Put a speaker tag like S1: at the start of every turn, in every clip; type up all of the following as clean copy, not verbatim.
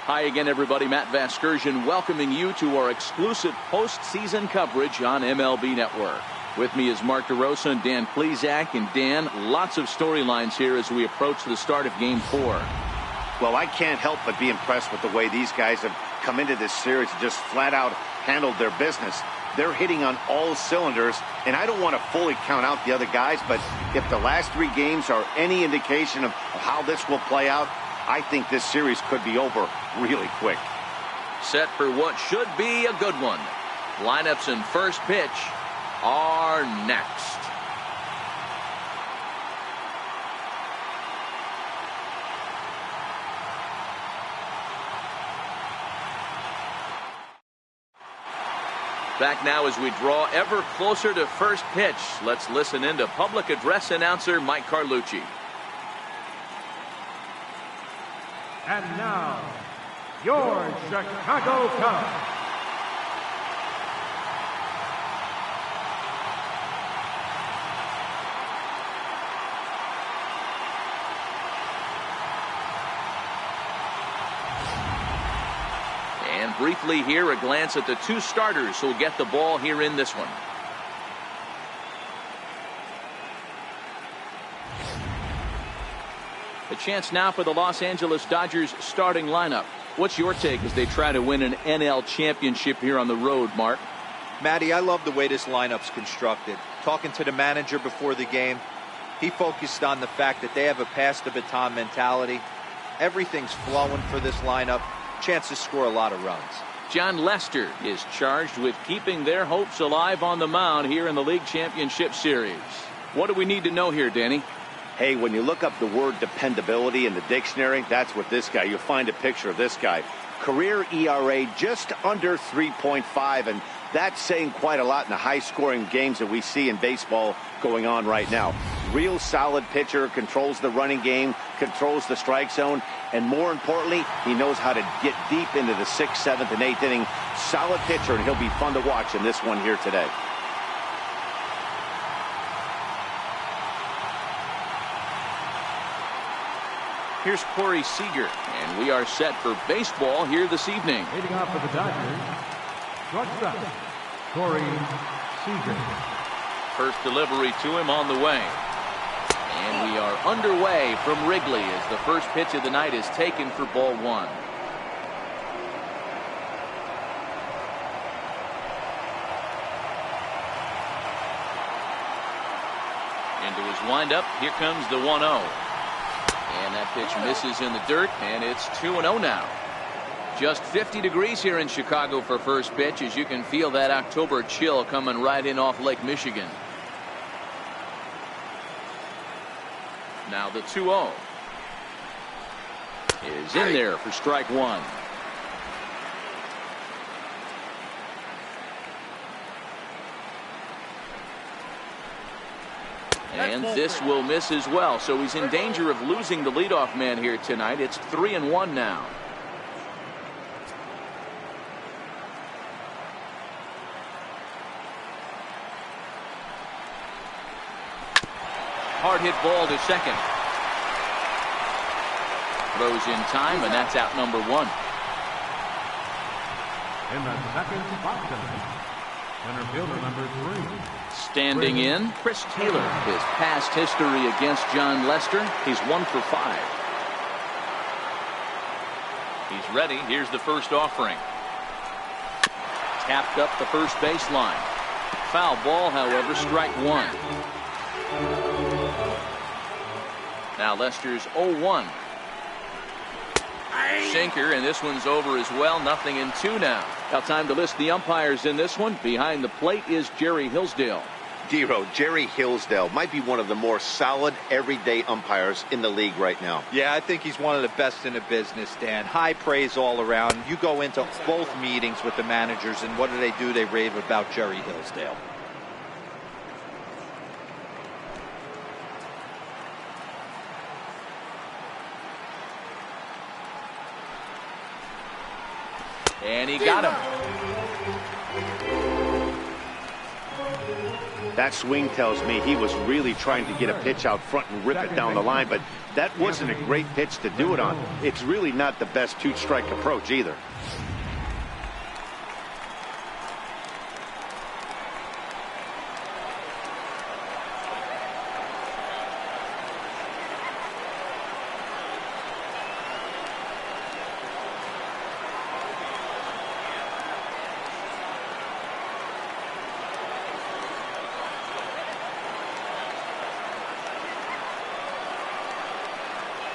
S1: Hi again, everybody. Matt Vasgersian welcoming you to our exclusive postseason coverage on MLB Network. With me is Mark DeRosa and Dan Plesac. And Dan, lots of storylines here as we approach the start of Game 4.
S2: Well, I can't help but be impressed with the way these guys have come into this series and just flat out handled their business. They're hitting on all cylinders, and I don't want to fully count out the other guys, but if the last 3 games are any indication of how this will play out, I think this series could be over really quick.
S1: Set for what should be a good one. Lineups and first pitch are next. Back now as we draw ever closer to first pitch. Let's listen in to public address announcer Mike Carlucci.
S3: And now, your Chicago Cubs.
S1: And briefly here, a glance at the 2 starters who'll get the ball here in this one. A chance now for the Los Angeles Dodgers starting lineup. What's your take as they try to win an NL championship here on the road, Mark?
S4: Matty, I love the way this lineup's constructed. Talking to the manager before the game, he focused on the fact that they have a pass the baton mentality. Everything's flowing for this lineup. Chance to score a lot of runs.
S1: John Lester is charged with keeping their hopes alive on the mound here in the League Championship Series. What do we need to know here, Danny?
S2: Hey, when you look up the word dependability in the dictionary, that's what this guy, you'll find a picture of this guy. Career ERA just under 3.5, and that's saying quite a lot in the high-scoring games that we see in baseball going on right now. Real solid pitcher, controls the running game, controls the strike zone, and more importantly, he knows how to get deep into the 6th, 7th, and 8th inning. Solid pitcher, and he'll be fun to watch in this one here today.
S1: Here's Corey Seager, and we are set for baseball here this evening.
S3: Leading off for the Dodgers, shortstop, Corey Seager.
S1: First delivery to him on the way. And we are underway from Wrigley as the first pitch of the night is taken for ball 1. Into his windup, here comes the 1-0. And that pitch misses in the dirt, and it's 2-0 now. Just 50 degrees here in Chicago for first pitch, as you can feel that October chill coming right in off Lake Michigan. Now the 2-0 is in there for strike 1. And this will miss as well, so he's in danger of losing the leadoff man here tonight. It's 3-1 now. Hard hit ball to second. Throws in time, and that's out number 1.
S3: In the second box, center fielder number 3.
S1: Standing in, Chris Taylor. His past history against John Lester, he's 1 for 5. He's ready. Here's the first offering. Tapped up the first baseline. Foul ball, however, strike 1. Now Lester's 0-1. Sinker, and this one's over as well. 0-2 now. Now time to list the umpires in this one. Behind the plate is Jerry Hillsdale.
S2: Dero, Jerry Hillsdale might be one of the more solid everyday umpires in the league right now.
S4: Yeah, I think he's one of the best in the business, Dan. High praise all around. You go into both meetings with the managers, and what do? They rave about Jerry Hillsdale.
S1: And he got him.
S2: That swing tells me he was really trying to get a pitch out front and rip it down the line, but that wasn't a great pitch to do it on. It's really not the best two-strike approach either.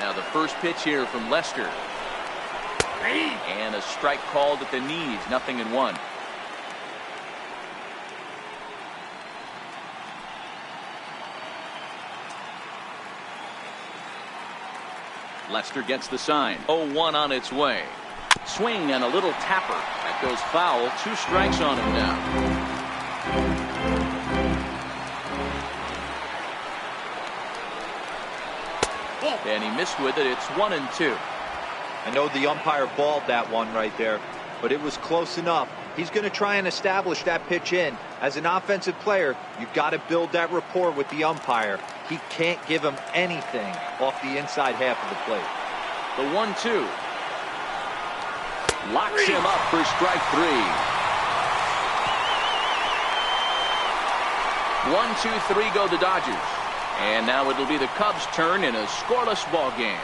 S1: Now the first pitch here from Lester. And a strike called at the knees. 0-1. Lester gets the sign. 0-1 on its way. Swing and a little tapper. That goes foul. 2 strikes on him now. And he missed with it. It's 1-2.
S4: I know the umpire balled that one right there, but it was close enough. He's going to try and establish that pitch in. As an offensive player, you've got to build that rapport with the umpire. He can't give him anything off the inside half of the plate.
S1: The 1-2. Locks him up for strike 3. 1-2-3 go the Dodgers. And now it'll be the Cubs' turn in a scoreless ball game.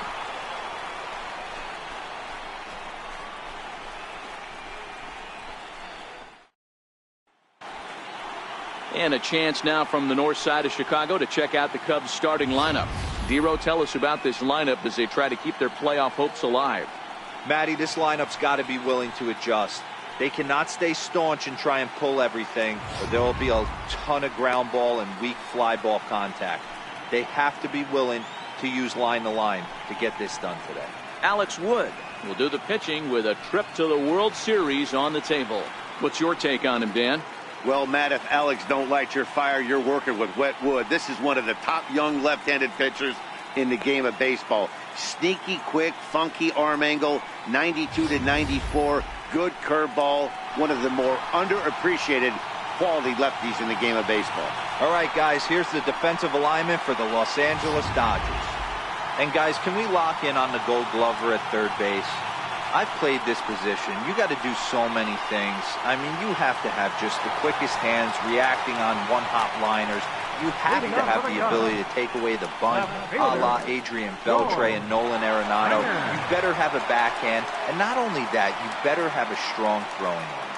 S1: And a chance now from the north side of Chicago to check out the Cubs' starting lineup. Dero, tell us about this lineup as they try to keep their playoff hopes alive.
S4: Matty, this lineup's got to be willing to adjust. They cannot stay staunch and try and pull everything, or there will be a ton of ground ball and weak fly ball contact. They have to be willing to use line-to-line to get this done today.
S1: Alex Wood will do the pitching with a trip to the World Series on the table. What's your take on him, Dan?
S2: Well, Matt, if Alex don't light your fire, you're working with wet wood. This is one of the top young left-handed pitchers in the game of baseball. Sneaky, quick, funky arm angle, 92-94, good curveball. One of the more underappreciated quality lefties in the game of baseball.
S4: All right, guys, here's the defensive alignment for the Los Angeles Dodgers. And, guys, can we lock in on the Gold Glover at third base? I've played this position. You got to do so many things. I mean, you have to have just the quickest hands, reacting on one-hop liners. You have to have the ability to take away the bunt, a la Adrian Beltre and Nolan Arenado. You better have a backhand, and not only that, you better have a strong throwing arm.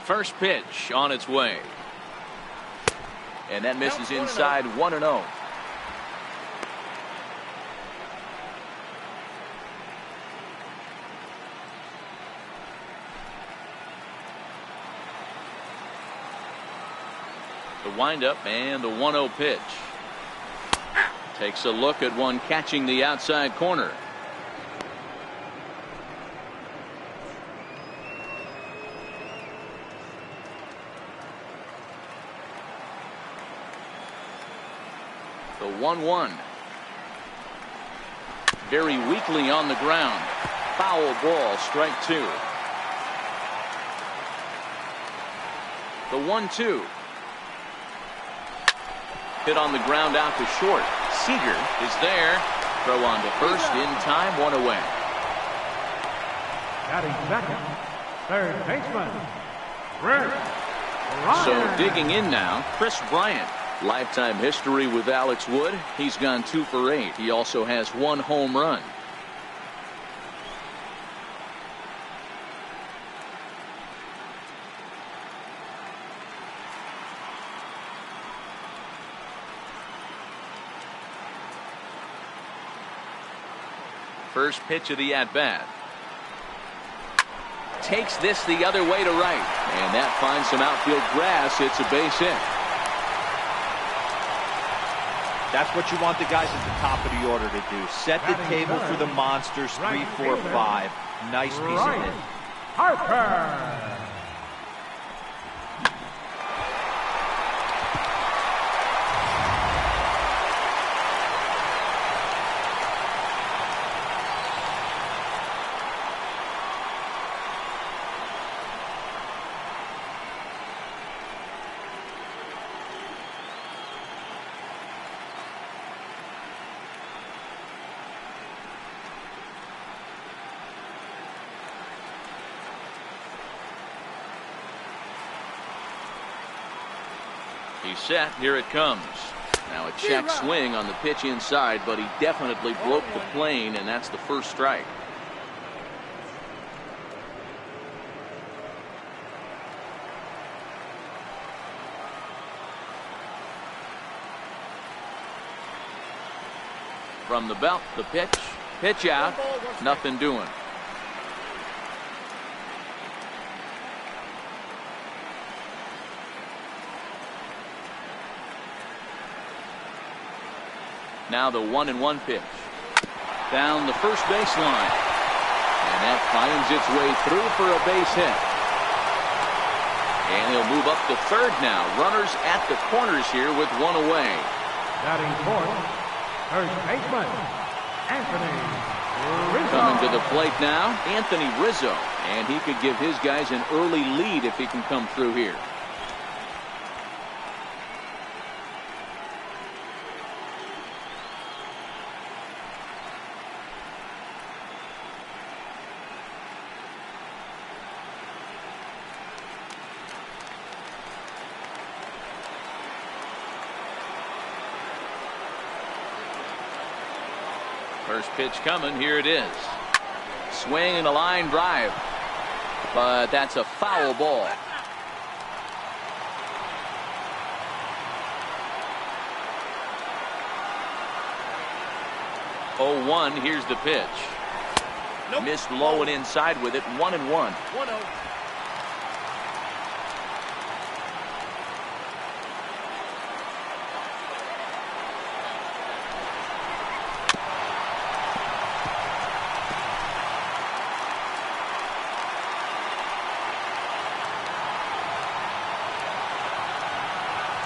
S1: First pitch on its way. And that misses inside. 1-0. The windup and the 1-0 pitch. Takes a look at one catching the outside corner. The 1-1. Very weakly on the ground. Foul ball, strike 2. The 1-2. Hit on the ground out to short. Seager is there. Throw on to first in time, 1 away.
S3: Batting second, third baseman, Chris Bryant.
S1: So digging in now, Chris Bryant. Lifetime history with Alex Wood. He's gone 2 for 8. He also has 1 home run. First pitch of the at-bat. Takes this the other way to right. And that finds some outfield grass. It's a base hit.
S4: That's what you want the guys at the top of the order to do. Set the table for the monsters. 3, 4, 5. Nice piece of hit.
S3: Harper.
S1: He's set. Here it comes. Now a check swing on the pitch inside, but he definitely broke the plane, and that's the first strike. From the belt, the pitch out, nothing doing. Now the 1-1 pitch. Down the first baseline. And that finds its way through for a base hit. And he'll move up to third now. Runners at the corners here with one away.
S3: Batting fourth, first baseman, Anthony Rizzo.
S1: Coming to the plate now, Anthony Rizzo. And he could give his guys an early lead if he can come through here. First pitch coming. Here it is. Swing and a line drive. But that's a foul ball. Oh, 1. Here's the pitch. Nope. Missed low and inside with it. 1-1. 1-0.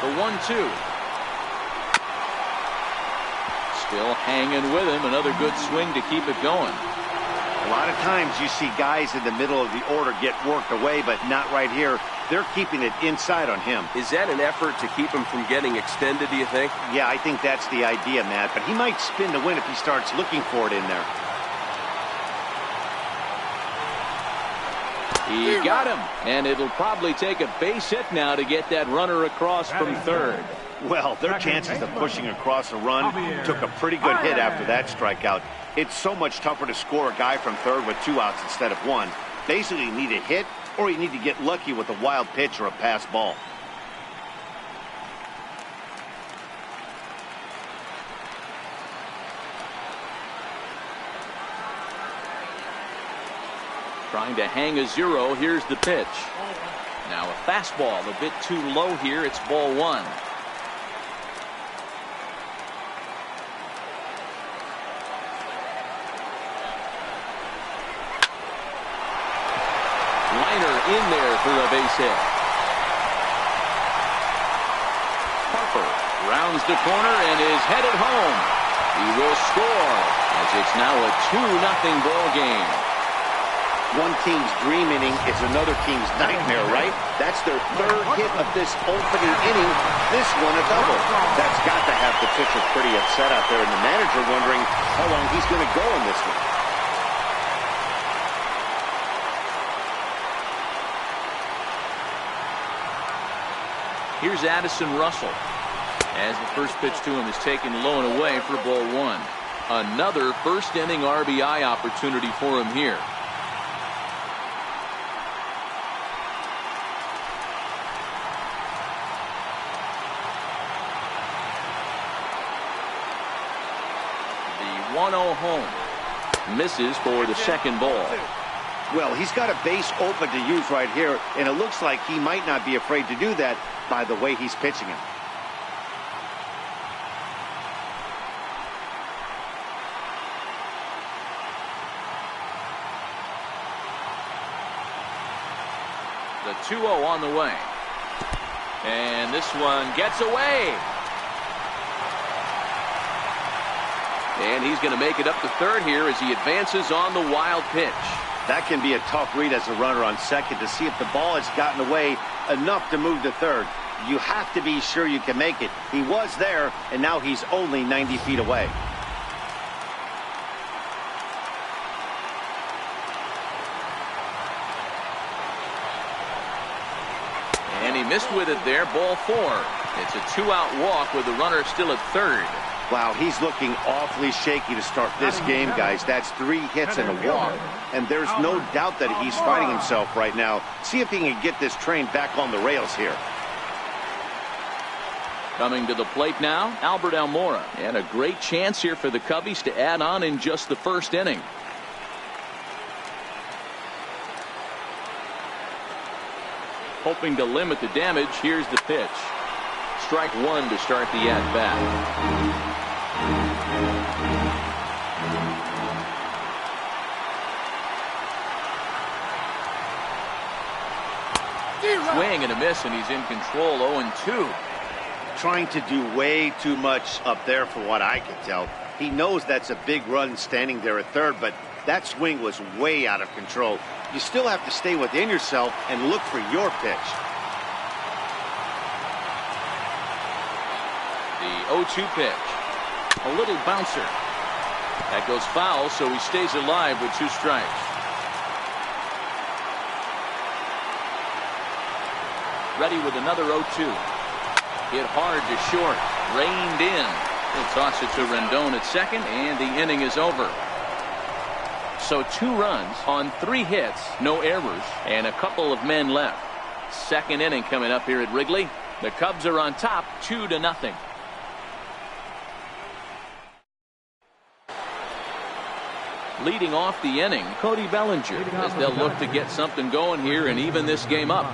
S1: The 1-2. Still hanging with him. Another good swing to keep it going.
S2: A lot of times you see guys in the middle of the order get worked away, but not right here. They're keeping it inside on him.
S5: Is that an effort to keep him from getting extended, do you think?
S2: Yeah, I think that's the idea, Matt. But he might spin to win if he starts looking for it in there.
S1: He got him, and it'll probably take a base hit now to get that runner across from third.
S2: Well, their chances of pushing across a run took a pretty good hit after that strikeout. It's so much tougher to score a guy from third with 2 outs instead of 1. Basically, you need a hit, or you need to get lucky with a wild pitch or a pass ball.
S1: Trying to hang a 0. Here's the pitch. Now a fastball a bit too low here. It's ball 1. Liner in there for a base hit. Harper rounds the corner and is headed home. He will score as it's now a 2-0 ball game.
S2: One team's dream inning is another team's nightmare, right? That's their third hit of this opening inning. This one a double. That's got to have the pitcher pretty upset out there, and the manager wondering how long he's going to go in this one.
S1: Here's Addison Russell as the first pitch to him is taken low and away for ball 1. Another first inning RBI opportunity for him here. The 1-0 home. Misses for the second ball.
S2: Well, he's got a base open to use right here, and it looks like he might not be afraid to do that by the way he's pitching him.
S1: The 2-0 on the way. And this one gets away. And he's going to make it up to third here as he advances on the wild pitch.
S2: That can be a tough read as a runner on second to see if the ball has gotten away enough to move to third. You have to be sure you can make it. He was there, and now he's only 90 feet away.
S1: And he he missed with it there. Ball 4. It's a 2-out walk with the runner still at third.
S2: Wow, he's looking awfully shaky to start this game, guys. That's 3 hits and a walk, and there's no doubt that he's fighting himself right now. See if he can get this train back on the rails here.
S1: Coming to the plate now, Albert Almora. And a great chance here for the Cubbies to add on in just the first inning. Hoping to limit the damage, here's the pitch. Strike 1 to start the at-bat. Swing and a miss, and he's in control. 0-2.
S2: Trying to do way too much up there for what I can tell. He knows that's a big run standing there at third, but that swing was way out of control. You still have to stay within yourself and look for your pitch.
S1: The 0-2 pitch. A little bouncer. That goes foul, so he stays alive with 2 strikes. Ready with another 0-2. Hit hard to short. Reined in. He'll toss it to Rendon at second, and the inning is over. So 2 runs on 3 hits, no errors, and a couple of men left. Second inning coming up here at Wrigley. The Cubs are on top 2-0. Leading off the inning, Cody Bellinger, as they'll look to get something going here and even this game up.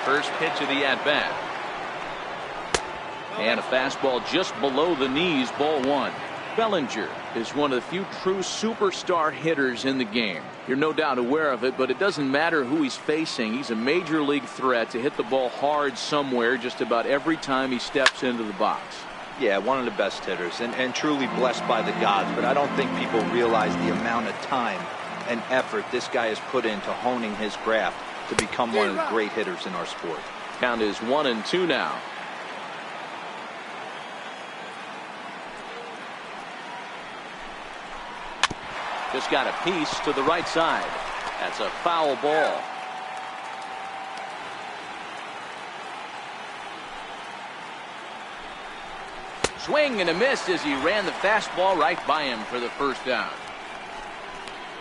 S1: First pitch of the at-bat. And a fastball just below the knees, ball 1. Bellinger is one of the few true superstar hitters in the game. You're no doubt aware of it, but it doesn't matter who he's facing. He's a major league threat to hit the ball hard somewhere just about every time he steps into the box.
S4: Yeah, one of the best hitters and truly blessed by the gods, but I don't think people realize the amount of time and effort this guy has put into honing his craft to become one of the great hitters in our sport.
S1: Count is 1-2 now. Just got a piece to the right side. That's a foul ball. Swing and a miss as he ran the fastball right by him for the first down.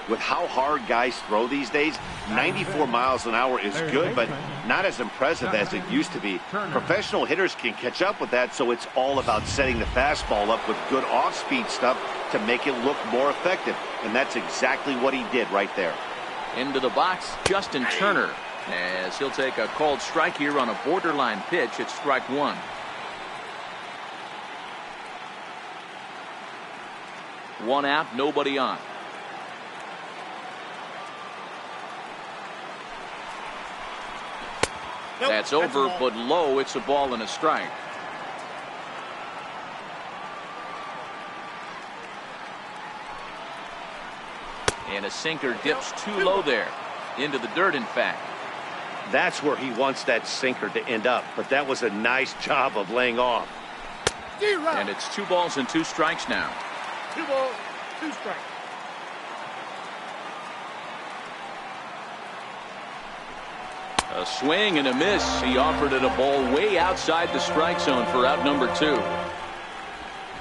S2: With how hard guys throw these days, 94 miles an hour is good, but not as impressive as it used to be. Professional hitters can catch up with that, so it's all about setting the fastball up with good off-speed stuff to make it look more effective, and that's exactly what he did right there.
S1: Into the box, Justin Turner, as he'll take a called strike here on a borderline pitch. It's strike 1. One out, nobody on. That's over, but low. It's a ball and a strike. And a sinker dips too low there. Into the dirt, in fact.
S2: That's where he wants that sinker to end up, but that was a nice job of laying off.
S1: And it's 2 balls and 2 strikes now.
S6: 2 balls, 2 strikes.
S1: A swing and a miss. He offered it a ball way outside the strike zone for out number 2.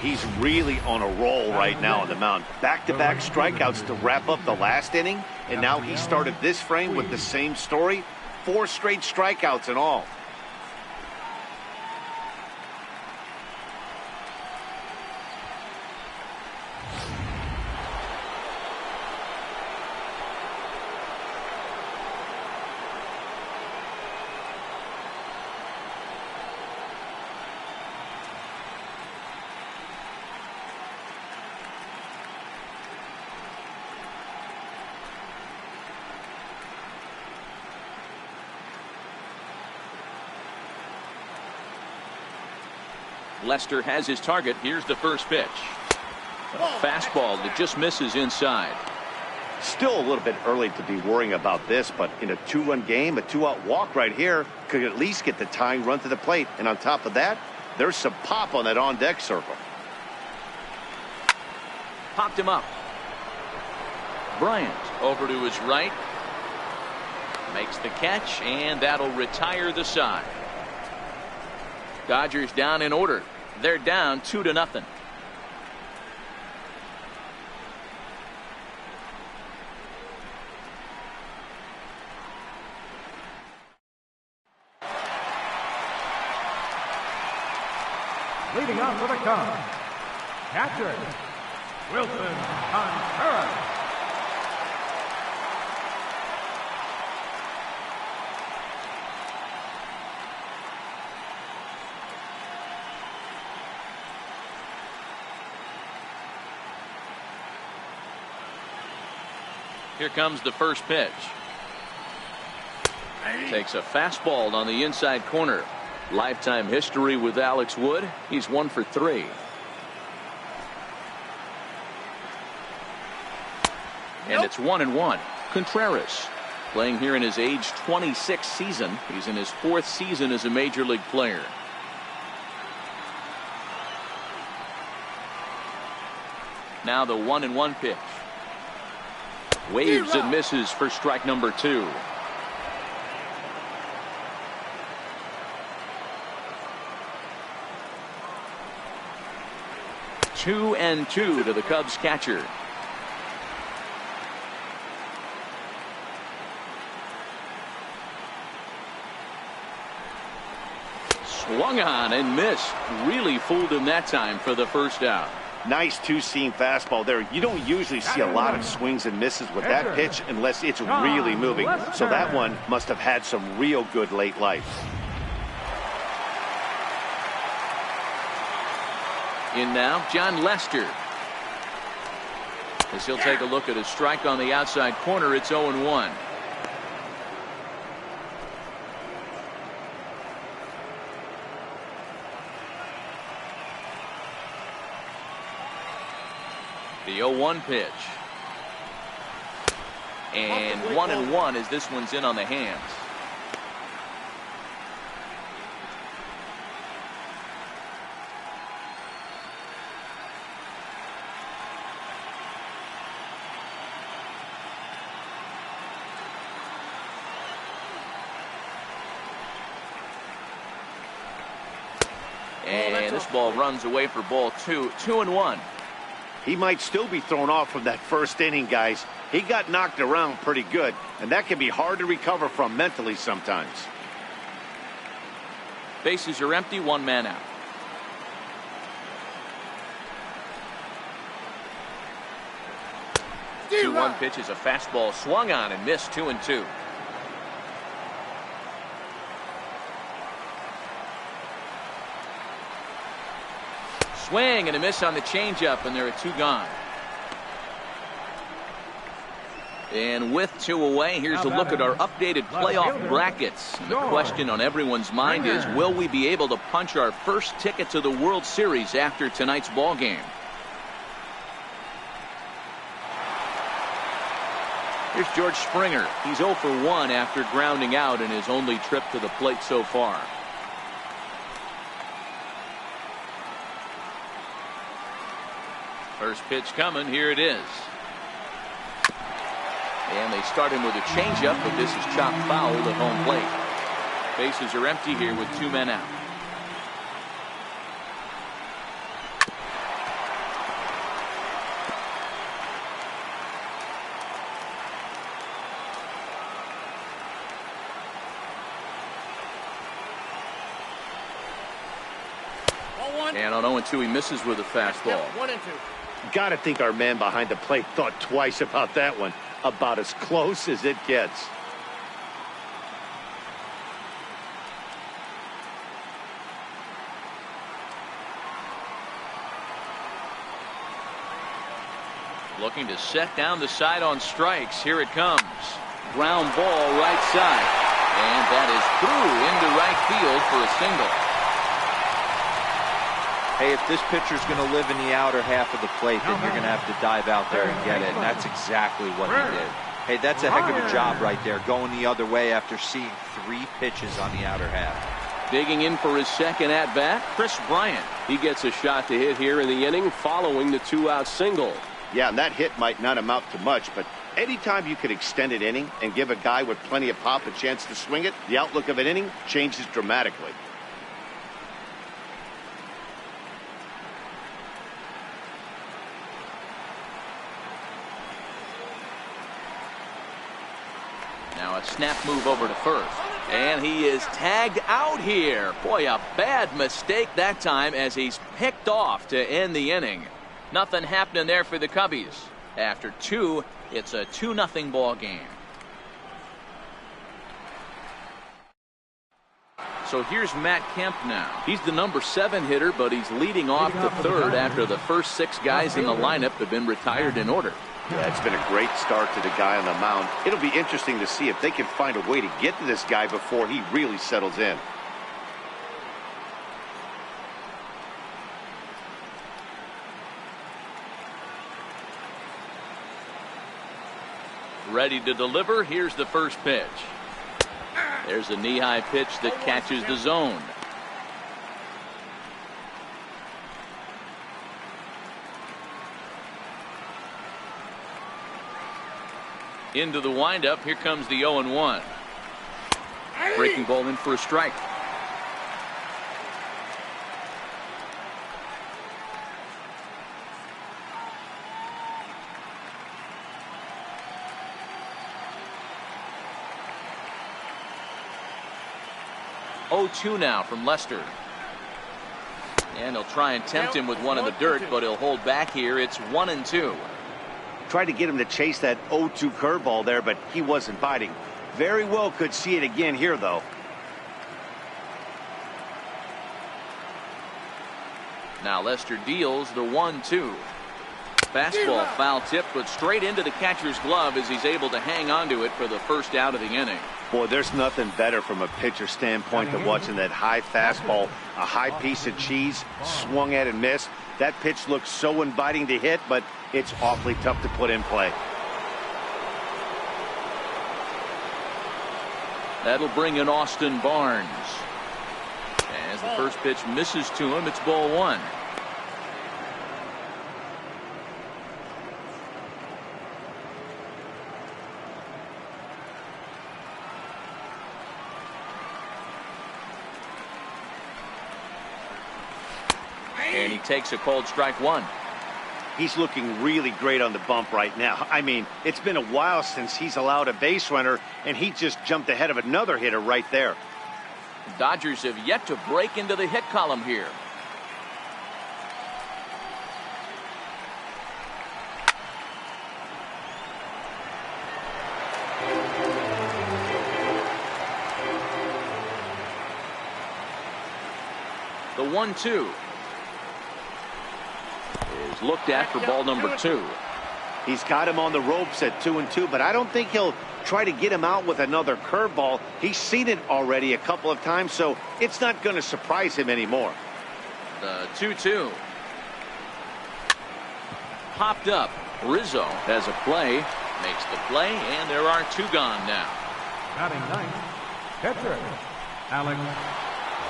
S2: He's really on a roll right now on the mound. Back-to-back strikeouts to wrap up the last inning, and now he started this frame with the same story. 4 straight strikeouts in all.
S1: Lester has his target. Here's the first pitch. A fastball that just misses inside.
S2: Still a little bit early to be worrying about this, but in a 2-run game, a 2-out walk right here could at least get the tying run to the plate. And on top of that, there's some pop on that on-deck circle.
S1: Popped him up. Bryant over to his right. Makes the catch, and that'll retire the side. Dodgers down in order. They're down 2-0.
S3: Leading off for the Cubs, catcher, Wilson Contreras.
S1: Here comes the first pitch. Takes a fastball on the inside corner. Lifetime history with Alex Wood. He's 1 for 3. And it's 1-1. Contreras playing here in his age 26 season. He's in his 4th season as a major league player. Now the 1-1 pitch. Waves and misses for strike number 2. Two and 2 to the Cubs catcher. Swung on and missed. Really fooled him that time for the first out.
S2: Nice two-seam fastball there. You don't usually see a lot of swings and misses with that pitch unless it's really moving. So that one must have had some real good late life.
S1: In now, John Lester. As he'll take a look at a strike on the outside corner, it's 0-1. The 0-1 pitch. And 1-1 as this one's in on the hands. And this ball runs away for ball 2. 2-1.
S2: He might still be thrown off from that first inning, guys. He got knocked around pretty good, and that can be hard to recover from mentally sometimes.
S1: Bases are empty, 1 man out. The 2-1 pitch is a fastball swung on and missed. 2-2. Swing and a miss on the changeup, and there are 2 gone. And with 2 away, here's a look at our updated playoff brackets. And the question on everyone's mind is, will we be able to punch our first ticket to the World Series after tonight's ball game? Here's George Springer. He's 0 for 1 after grounding out in his only trip to the plate so far. First pitch coming. Here it is. And they start him with a changeup, but this is chopped foul at home plate. Bases are empty here with 2 men out. And on 0-2, he misses with a fastball.
S6: 1-2.
S2: Got to think our man behind the plate thought twice about that one. About as close as it gets.
S1: Looking to set down the side on strikes. Here it comes. Ground ball right side. And that is through into right field for a single.
S4: Hey, if this pitcher's going to live in the outer half of the plate, then you're going to have to dive out there and get it. And that's exactly what he did. Hey, that's a heck of a job right there, going the other way after seeing 3 pitches on the outer half.
S1: Digging in for his second at-bat, Chris Bryant.
S5: He gets a shot to hit here in the inning following the 2-out single.
S2: Yeah, and that hit might not amount to much, but Anytime you can extend an inning and give a guy with plenty of pop a chance to swing it, the outlook of an inning changes dramatically.
S1: Now a snap move over to first. And he is tagged out here. Boy, a bad mistake that time as he's picked off to end the inning. Nothing happening there for the Cubbies. After 2, it's a 2-0 ball game. So here's Matt Kemp now. He's the number 7 hitter, but he's leading off the third after the first 6 guys in the lineup have been retired in order.
S2: Yeah, it's been a great start to the guy on the mound. It'll be interesting to see if they can find a way to get to this guy before he really settles in.
S1: Ready to deliver. Here's the first pitch. There's a knee-high pitch that catches the zone. Into the windup. Here comes the 0-1. Breaking ball in for a strike. Oh-2 now from Lester. And he'll try and tempt him with one in the dirt, but he'll hold back here. It's 1-2.
S2: Tried to get him to chase that 0-2 curveball there, but he wasn't biting. Very well could see it again here, though.
S1: Now Lester deals the 1-2. Fastball foul tip, but straight into the catcher's glove as he's able to hang on to it for the first out of the inning.
S2: Boy, there's nothing better from a pitcher standpoint than watching that high fastball, a high piece of cheese, swung at and missed. That pitch looks so inviting to hit, but it's awfully tough to put in play.
S1: That'll bring in Austin Barnes. As the first pitch misses to him, it's ball 1. And he takes a called strike 1.
S2: He's looking really great on the bump right now. I mean, it's been a while since he's allowed a base runner, and he just jumped ahead of another hitter right there.
S1: The Dodgers have yet to break into the hit column here. The 1-2 is looked at for ball number 2.
S2: He's got him on the ropes at 2-2, but I don't think he'll try to get him out with another curveball. He's seen it already a couple of times, so it's not going to surprise him anymore.
S1: The 2-2 popped up. Rizzo has a play, makes the play, and there are 2 gone now.
S3: Batting ninth, catcher, Alex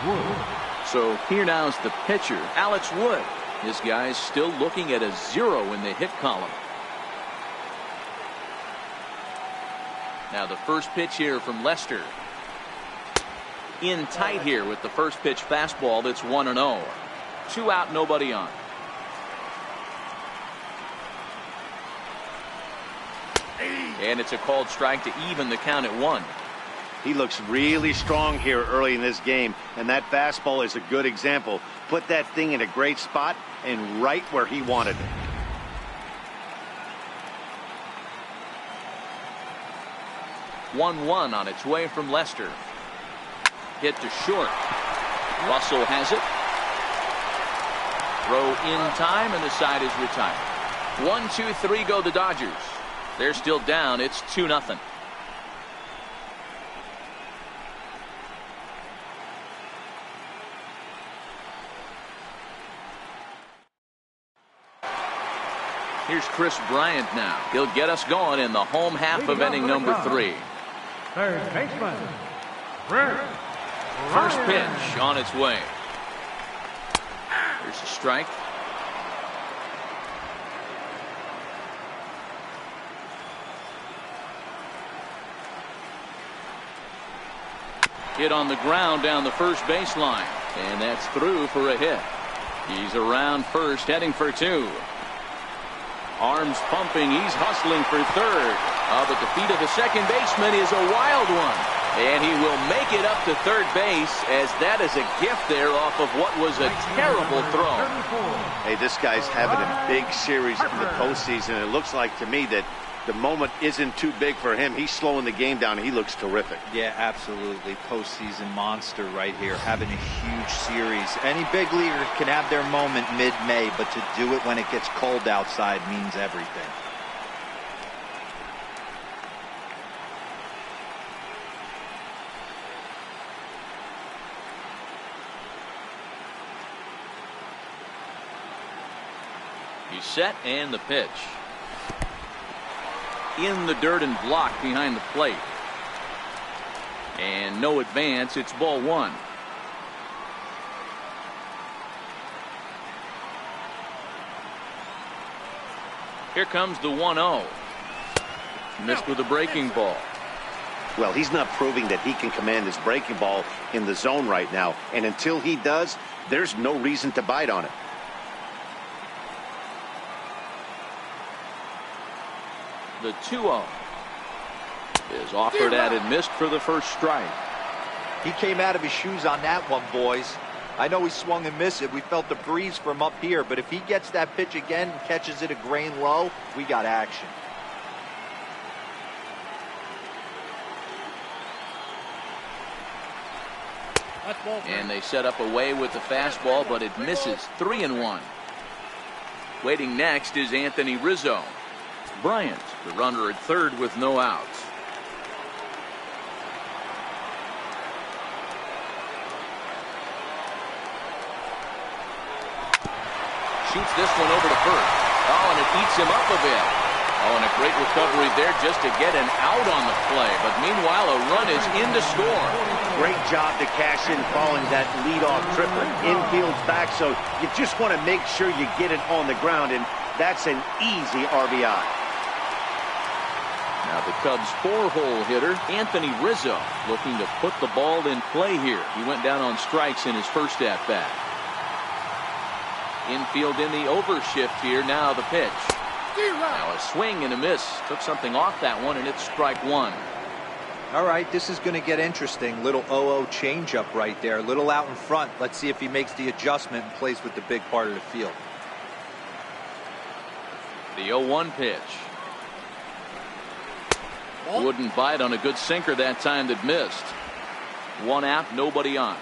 S3: Wood.
S1: So here now is the pitcher, Alex Wood. This guy's still looking at a 0 in the hit column. Now the first pitch here from Lester. In tight here with the first pitch fastball. That's 1-0. 2 out, nobody on. And it's a called strike to even the count at 1.
S2: He looks really strong here early in this game, and that fastball is a good example. Put that thing in a great spot and right where he wanted it.
S1: One on its way from Lester. Hit to short. Russell has it. Throw in time, and the side is retired. 1, 2, 3 go the Dodgers. They're still down. It's 2-0. Here's Chris Bryant now. He'll get us going in the home half of inning number 3.
S3: Third baseman, Chris
S1: First
S3: Bryant.
S1: pitch on its way. Here's a strike. Hit on the ground down the first baseline. And that's through for a hit. He's around first, heading for 2. Arms pumping. He's hustling for third. But the feet of the second baseman is a wild one. And he will make it up to third base, as that is a gift there off of what was a terrible throw.
S2: Hey, this guy's having a big series in the postseason. It looks like to me that the moment isn't too big for him. He's slowing the game down. He looks terrific.
S4: Yeah, absolutely. Postseason monster right here, having a huge series. Any big leaguer can have their moment mid-May, but to do it when it gets cold outside means everything.
S1: He's set, and the pitch. In the dirt and blocked behind the plate. And no advance. It's ball 1. Here comes the 1-0. Missed with a breaking ball.
S2: Well, he's not proving that he can command his breaking ball in the zone right now. And until he does, there's no reason to bite on it.
S1: The 2-0 is offered at and missed for the first strike.
S4: He came out of his shoes on that one, boys. I know he swung and missed it. We felt the breeze from up here, but if he gets that pitch again and catches it a grain low, we got action.
S1: And they set up away with the fastball, but it misses. 3-1. Waiting next is Anthony Rizzo. Bryant, the runner at third with no outs. Shoots this one over to first. Oh, and it eats him up a bit. Oh, and a great recovery there just to get an out on the play. But meanwhile, a run is in to score.
S2: Great job to cash in following that leadoff triplet. Infield's back, so you just want to make sure you get it on the ground, and that's an easy RBI.
S1: Now the Cubs' 4-hole hitter, Anthony Rizzo, looking to put the ball in play here. He went down on strikes in his first at-bat. Infield in the overshift here. Now the pitch. Now a swing and a miss. Took something off that one, and it's strike 1.
S4: All right, this is going to get interesting. Little 0-0 changeup right there. Little out in front. Let's see if he makes the adjustment and plays with the big part of the field.
S1: The 0-1 pitch. Wouldn't bite on a good sinker that time that missed. 1 out, nobody on.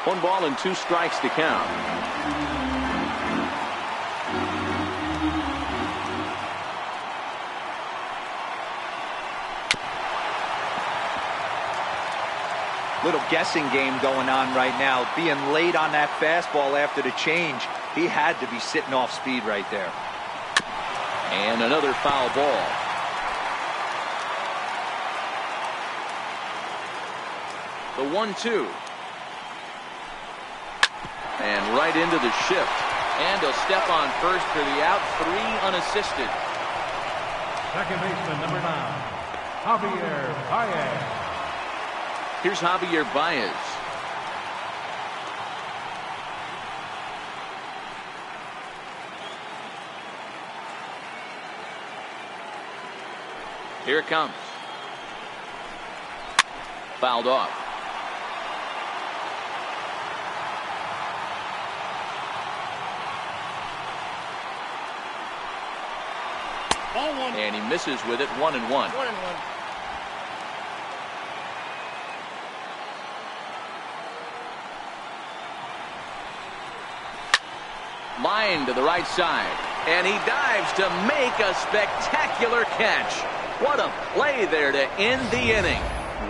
S1: One ball and 2 strikes to count.
S4: Little guessing game going on right now. Being late on that fastball after the change. He had to be sitting off speed right there.
S1: And another foul ball. The 1-2. And right into the shift. And he'll step on first for the out. 3 unassisted.
S3: Second baseman, number 9, Javier Baez.
S1: Here's Javier Baez. Here it comes. Fouled off.
S6: Ball 1.
S1: And he misses with it. 1-1.
S6: 1-1.
S1: Line to the right side. And he dives to make a spectacular catch. What a play there to end the inning.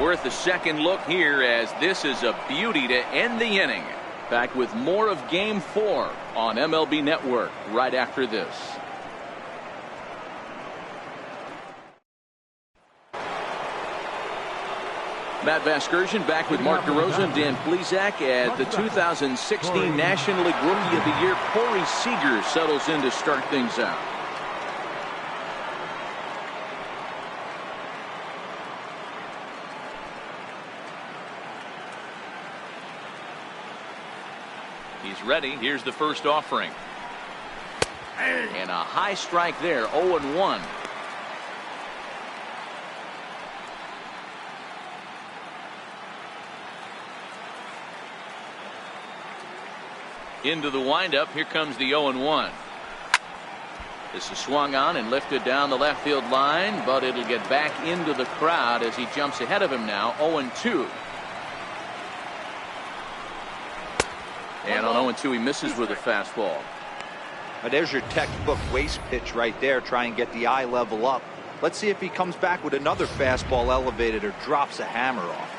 S1: Worth a second look here, as this is a beauty to end the inning. Back with more of Game 4 on MLB Network right after this. Matt Vasgersian back with Mark DeRosa and Dan Plesac as the 2016 National League Rookie of the Year, Corey Seager, settles in to start things out. He's ready. Here's the first offering. And a high strike there. 0-1. Into the windup. Here comes the 0-1. This is swung on and lifted down the left field line, but it'll get back into the crowd as he jumps ahead of him now. 0-2. And on 0-2, he misses with a fastball.
S4: Now there's your textbook waste pitch right there. Try and get the eye level up. Let's see if he comes back with another fastball elevated or drops a hammer off.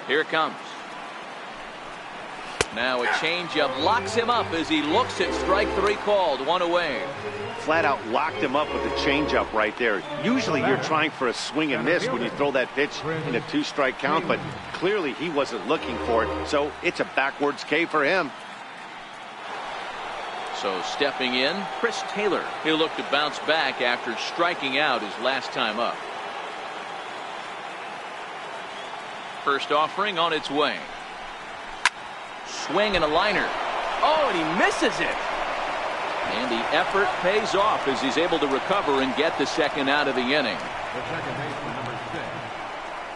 S1: Here it comes. Now a changeup locks him up as he looks at strike 3 called. 1 away.
S2: Flat out locked him up with the changeup right there. Usually you're trying for a swing and miss when you throw that pitch in a 2-strike count, but clearly he wasn't looking for it, so it's a backwards K for him.
S1: So stepping in, Chris Taylor. He'll look to bounce back after striking out his last time up. First offering on its way. Swing and a liner. Oh, and he misses it. And the effort pays off as he's able to recover and get the second out of the inning.
S3: The second baseman, number 6,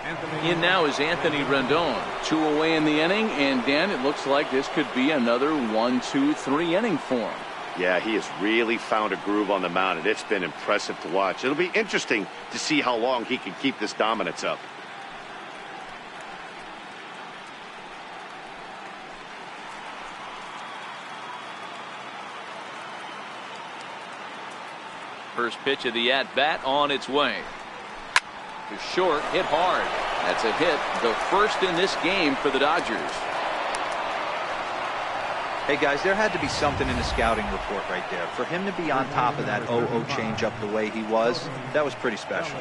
S3: Anthony.
S1: In now is Anthony Rendon. 2 away in the inning, and Dan, it looks like this could be another 1-2-3 inning for him.
S2: Yeah, he has really found a groove on the mound, and it's been impressive to watch. It'll be interesting to see how long he can keep this dominance up.
S1: First pitch of the at-bat on its way. To short, hit hard. That's a hit, the first in this game for the Dodgers.
S4: Hey guys, there had to be something in the scouting report right there. For him to be on top of that 0-0 changeup the way he was, that was pretty special.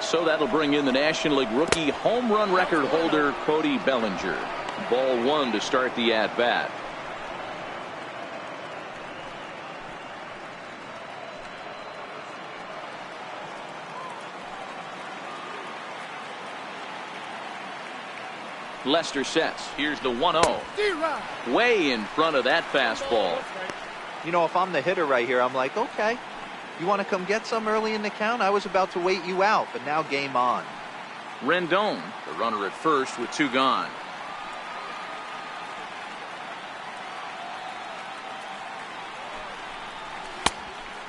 S1: So that'll bring in the National League rookie home run record holder Cody Bellinger. Ball 1 to start the at-bat. Lester sets. Here's the 1-0. Way in front of that fastball.
S4: You know, if I'm the hitter right here, I'm like, okay, you want to come get some early in the count? I was about to wait you out, but now game on.
S1: Rendon, the runner at first with 2 gone.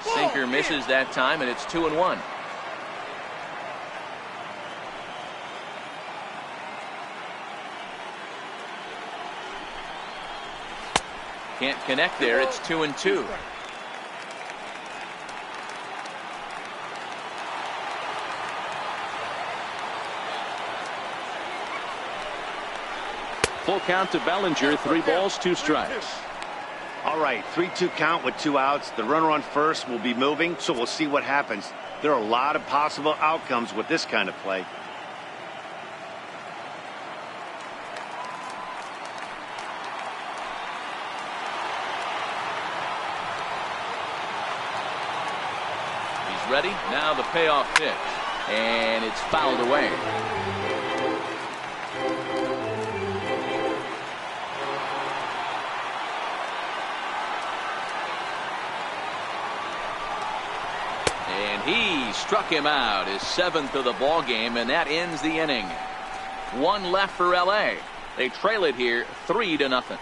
S1: Sinker misses that time, and it's 2-1. Can't connect there. It's 2-2. Full count to Bellinger. 3 balls, 2 strikes.
S2: All right, 3-2 count with 2 outs. The runner on first will be moving, so we'll see what happens. There are a lot of possible outcomes with this kind of play.
S1: He's ready. Now the payoff pitch. And it's fouled away. And he struck him out, his 7th of the ball game, and that ends the inning. 1 left for LA. They trail it here 3-0.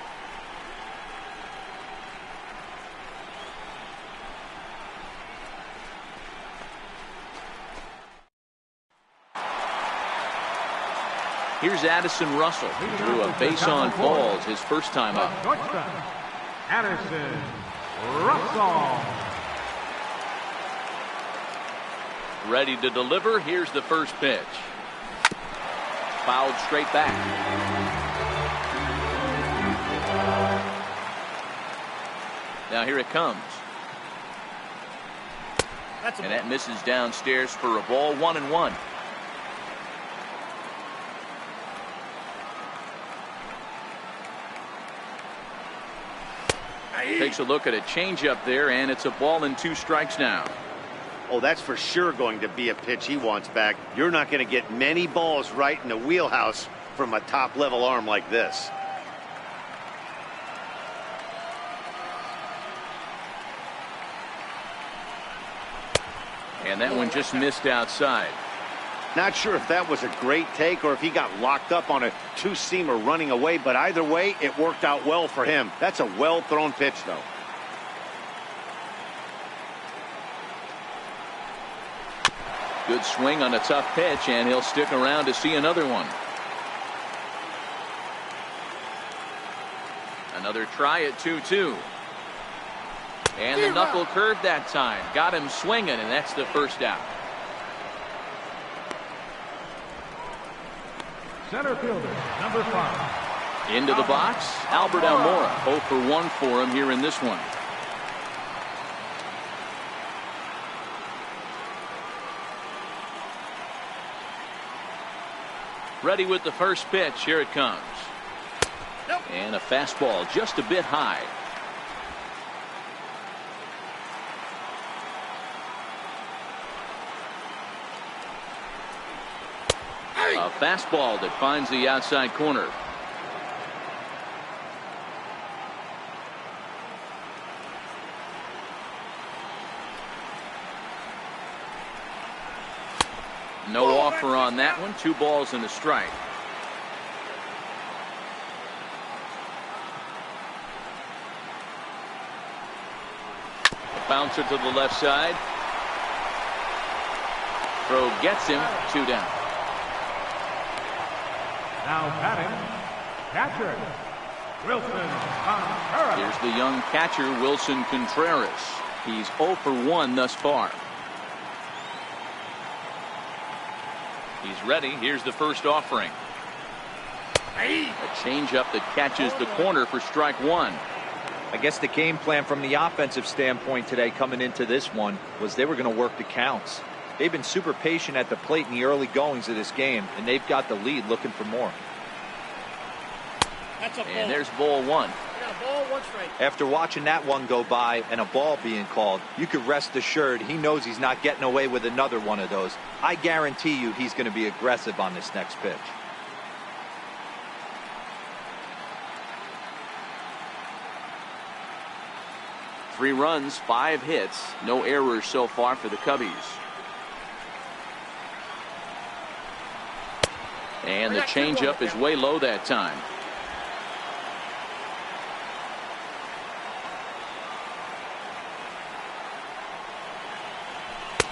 S1: Here's Addison Russell, who drew a base on balls his first time up.
S3: Addison Russell.
S1: Ready to deliver. Here's the first pitch. Fouled straight back. Now here it comes. And that misses downstairs for a ball. 1-1. Takes a look at a changeup there, and it's a ball and 2 strikes now.
S2: Oh, that's for sure going to be a pitch he wants back. You're not going to get many balls right in the wheelhouse from a top-level arm like this.
S1: And that one just missed outside.
S2: Not sure if that was a great take or if he got locked up on a two-seamer running away, but either way, it worked out well for him. That's a well-thrown pitch, though.
S1: Good swing on a tough pitch, and he'll stick around to see another one. Another try at 2-2. And the knuckle curve that time. Got him swinging, and that's the first out.
S3: Center fielder, number 5.
S1: Into the box, Albert Almora. 0 for 1 for him here in this one. Ready with the first pitch. Here it comes. And a fastball just a bit high. A fastball that finds the outside corner. No offer on that one. 2 balls and a strike. A bouncer to the left side. Throw gets him. 2 down.
S3: Now batting, catcher, Wilson Contreras.
S1: Here's the young catcher, Wilson Contreras. He's 0 for 1 thus far. He's ready. Here's the first offering. A changeup that catches the corner for strike 1.
S4: I guess the game plan from the offensive standpoint today coming into this one was they were going to work the counts. They've been super patient at the plate in the early goings of this game, and they've got the lead looking for more.
S6: That's a ball.
S1: And there's ball 1.
S6: We got a ball, 1 strike.
S4: After watching that one go by and a ball being called, you could rest assured he knows he's not getting away with another one of those. I guarantee you he's going to be aggressive on this next pitch.
S1: Three runs, 5 hits, no errors so far for the Cubbies. And the changeup is way low that time.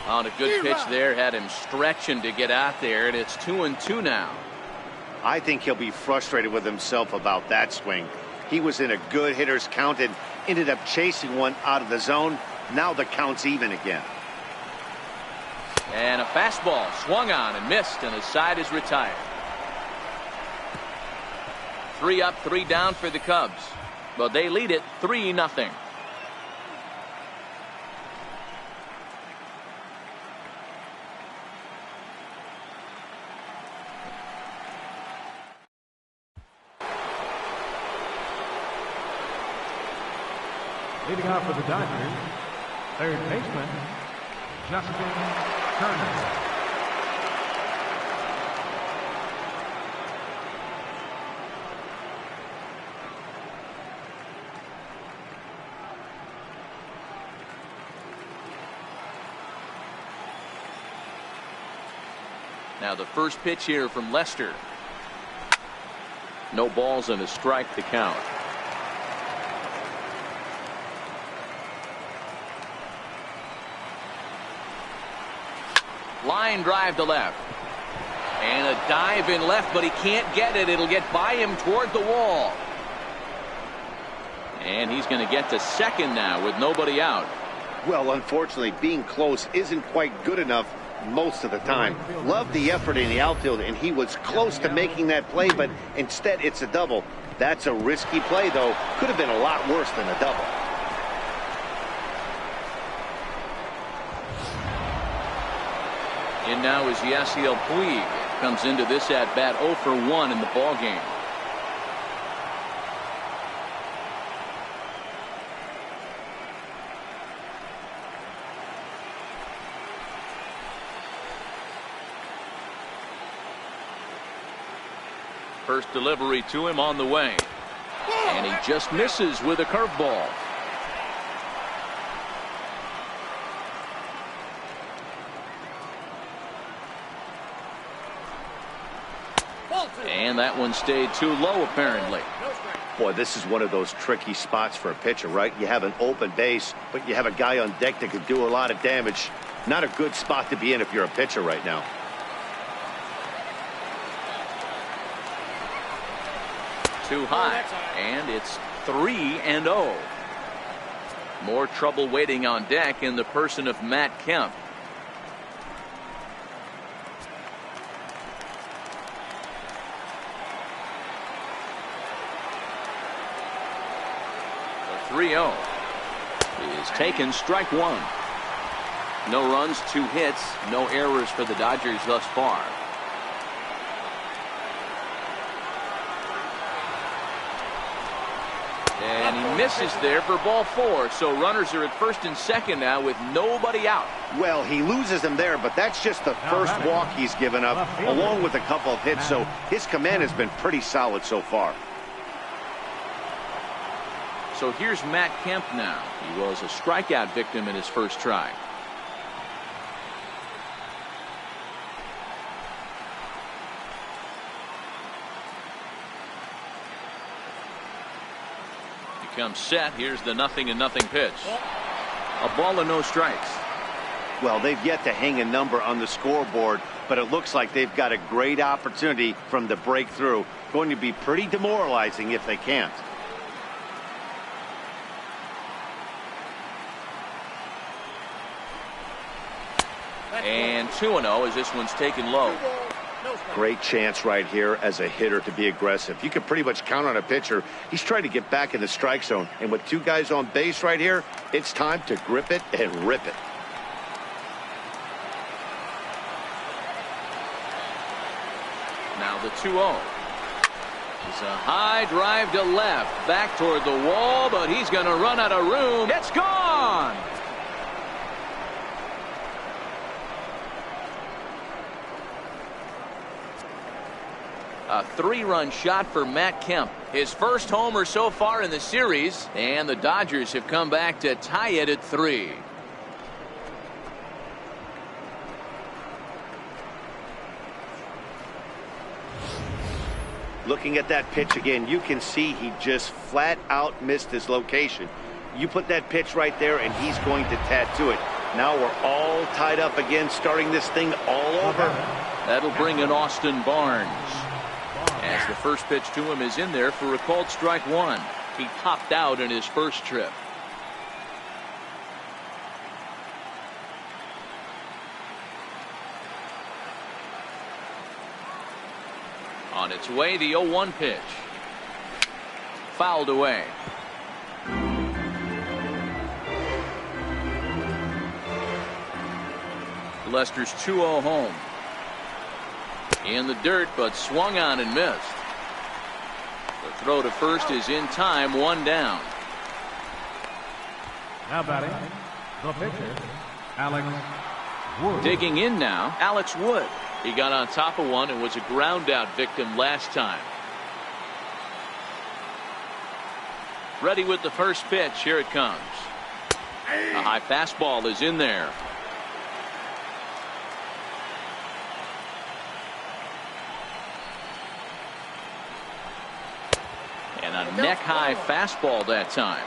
S1: On a good pitch there, had him stretching to get out there, and it's 2-2 now.
S2: I think he'll be frustrated with himself about that swing. He was in a good hitter's count and ended up chasing one out of the zone. Now the count's even again.
S1: And a fastball swung on and missed, and his side is retired. 3 up, 3 down for the Cubs. But they lead it 3-0.
S3: Leading off for the Dodgers, third baseman, Justin Turner.
S1: Now the first pitch here from Lester. No balls and a strike to count. Line drive to left. And a dive in left, but he can't get it. It'll get by him toward the wall. And he's going to get to second now with nobody out.
S2: Well, unfortunately, being close isn't quite good enough most of the time. Loved the effort in the outfield, and he was close to making that play, but instead it's a double. That's a risky play, though. Could have been a lot worse than a double.
S1: In now is Yasiel Puig. Comes into this at bat 0 for 1 in the ball game. First delivery to him on the way. And he just misses with a curveball. And that one stayed too low, apparently.
S2: Boy, this is one of those tricky spots for a pitcher, right? You have an open base, but you have a guy on deck that could do a lot of damage. Not a good spot to be in if you're a pitcher right now.
S1: Too high, and it's 3-0. More trouble waiting on deck in the person of Matt Kemp. The 3-0 is taken, strike one. No runs, 2 hits, no errors for the Dodgers thus far. And he misses there for ball 4. So runners are at first and second now with nobody out.
S2: Well, he loses them there, but that's just the first walk he's given up, along with a couple of hits. So his command has been pretty solid so far.
S1: So here's Matt Kemp now. He was a strikeout victim in his first try. Comes set. Here's the 0-0 pitch. A ball and no strikes.
S2: Well, they've yet to hang a number on the scoreboard, but it looks like they've got a great opportunity from the breakthrough. Going to be pretty demoralizing if they can't.
S1: And 2-0 as this one's taken low.
S2: Great chance right here as a hitter to be aggressive. You can pretty much count on a pitcher. He's trying to get back in the strike zone. And with 2 guys on base right here, it's time to grip it and rip it.
S1: Now the 2-0. It's a high drive to left. Back toward the wall, but he's going to run out of room. It's gone! A 3-run shot for Matt Kemp. His first homer so far in the series, and the Dodgers have come back to tie it at 3.
S2: Looking at that pitch again, you can see he just flat out missed his location. You put that pitch right there, and he's going to tattoo it. Now we're all tied up again, starting this thing all over.
S1: That'll bring in Austin Barnes. As the first pitch to him is in there for a called strike 1. He popped out in his first trip. On its way, the 0-1 pitch. Fouled away. Lester's 2-0 home. In the dirt, but swung on and missed. The throw to first is in time, 1 down.
S3: Now batting, the pitcher, Alex Wood.
S1: Digging in now, Alex Wood. He got on top of one and was a ground out victim last time. Ready with the first pitch. Here it comes. A high fastball is in there. And a neck-high fastball that time.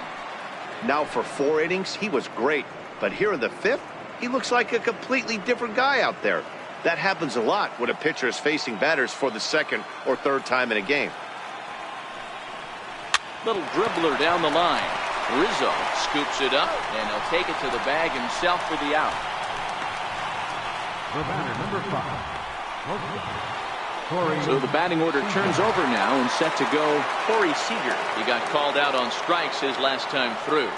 S2: Now for 4 innings, he was great. But here in the 5th, he looks like a completely different guy out there. That happens a lot when a pitcher is facing batters for the 2nd or 3rd time in a game.
S1: Little dribbler down the line. Rizzo scoops it up, and he'll take it to the bag himself for the out.
S3: The batter, number 5.
S1: So the batting order turns over now and set to go Corey Seager. He got called out on strikes his last time through.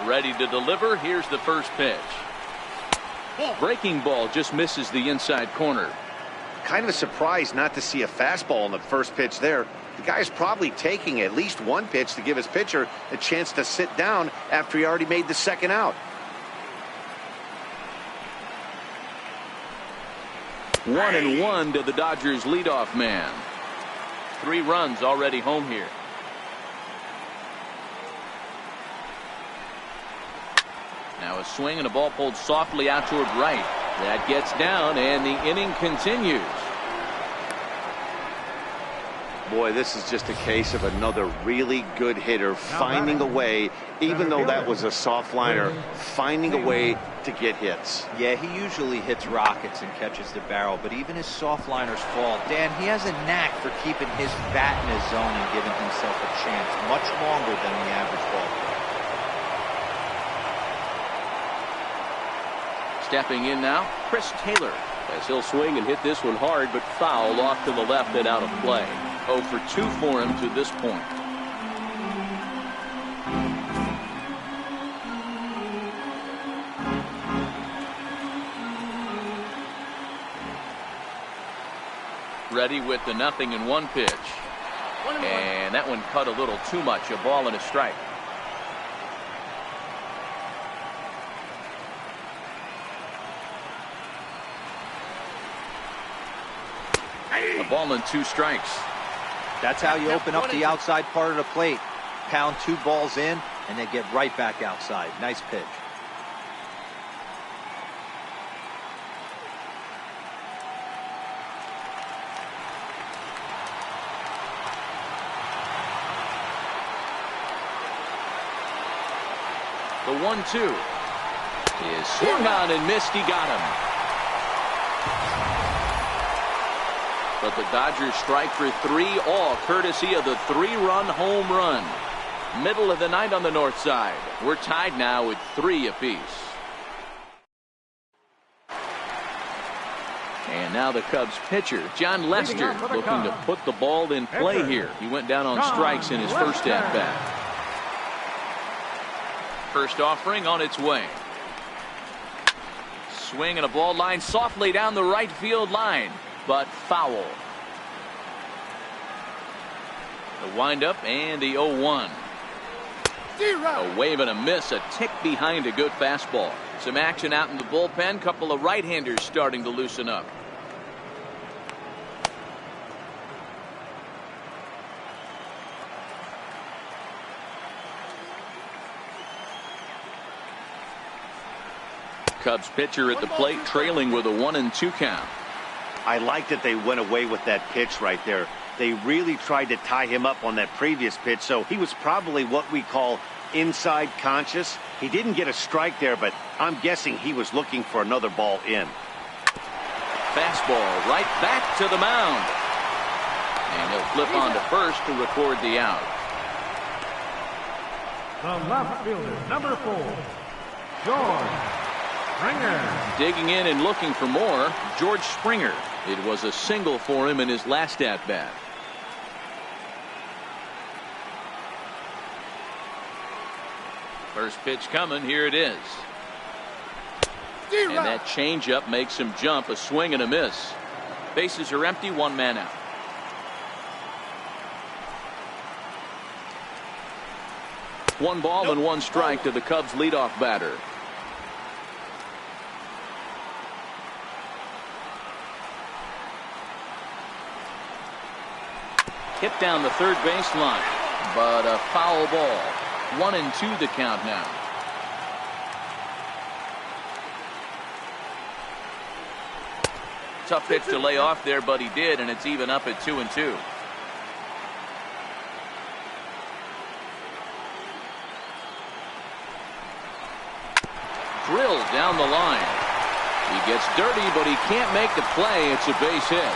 S1: Ready to deliver. Here's the first pitch. Breaking ball just misses the inside corner.
S2: Kind of surprised not to see a fastball on the first pitch there. The guy's probably taking at least 1 pitch to give his pitcher a chance to sit down after he already made the 2nd out.
S1: 1-1 to the Dodgers leadoff man. 3 runs already home here. Now a swing and a ball pulled softly out toward right. That gets down and the inning continues.
S2: Boy, this is just a case of another really good hitter finding a way, even though that was a soft liner, finding a way to get hits.
S4: Yeah, he usually hits rockets and catches the barrel, but even his soft liners fall. Dan, he has a knack for keeping his bat in his zone and giving himself a chance much longer than the average ball player.
S1: Stepping in now, Chris Taylor.
S5: As he'll swing and hit this one hard, but foul off to the left and out of play.
S1: 0 for 2 for him to this point. Ready with the 0-1 pitch. And that one cut a little too much. A ball and a strike. A ball and 2 strikes.
S4: That's how you open up the outside part of the plate. Pound 2 balls in, and they get right back outside. Nice pitch.
S1: The 1-2 is swung on and missed. He got him. But the Dodgers strike for 3, all courtesy of the 3-run home run. Middle of the night on the north side. We're tied now with 3 apiece. And now the Cubs pitcher, John Lester, looking to put the ball in play here. He went down on strikes in his first at-bat. First offering on its way. Swing and a ball line softly down the right field line. But foul. The windup and the 0-1. A wave and a miss, a tick behind a good fastball. Some action out in the bullpen. Couple of right-handers starting to loosen up. Cubs pitcher at the plate, trailing with a 1-2 count.
S2: I like that they went away with that pitch right there. They really tried to tie him up on that previous pitch, so he was probably what we call inside conscious. He didn't get a strike there, but I'm guessing he was looking for another ball in.
S1: Fastball right back to the mound. And he'll flip on to first to record the out.
S3: The left fielder, number 4, George Springer.
S1: Digging in and looking for more, George Springer. It was a single for him in his last at-bat. First pitch coming. Here it is. And that changeup makes him jump. A swing and a miss. Bases are empty. 1 man out. One ball and 1 strike to the Cubs leadoff batter. Hit down the third baseline, but a foul ball. 1-2 the count now. Tough pitch to lay off there, but he did, and it's even up at 2-2. Drilled down the line. He gets dirty, but he can't make the play. It's a base hit.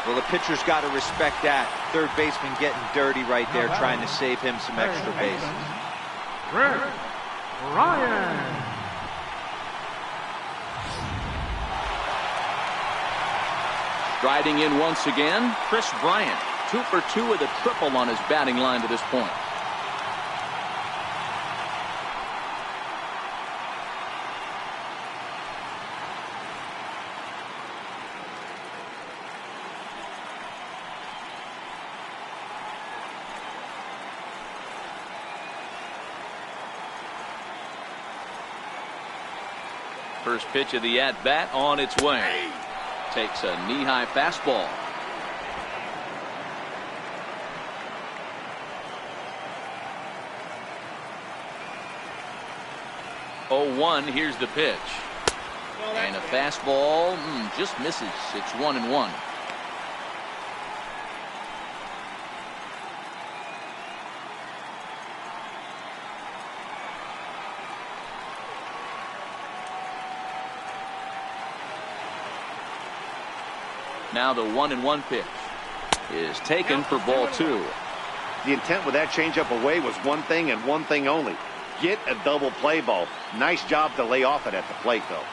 S4: Well, the pitcher's got to respect that. Third baseman getting dirty right there, trying to save him some extra bases.
S3: Rick Ryan.
S1: Striding in once again, Chris Bryant. 2 for 2 with a triple on his batting line to this point. First pitch of the at-bat on its way. Takes a knee-high fastball. 0-1. Here's the pitch. And a fastball just misses. It's 1-1. Now the 1-1 pitch is taken for ball 2.
S2: The intent with that changeup away was one thing and one thing only. Get a double play ball. Nice job to lay off it at the plate, though.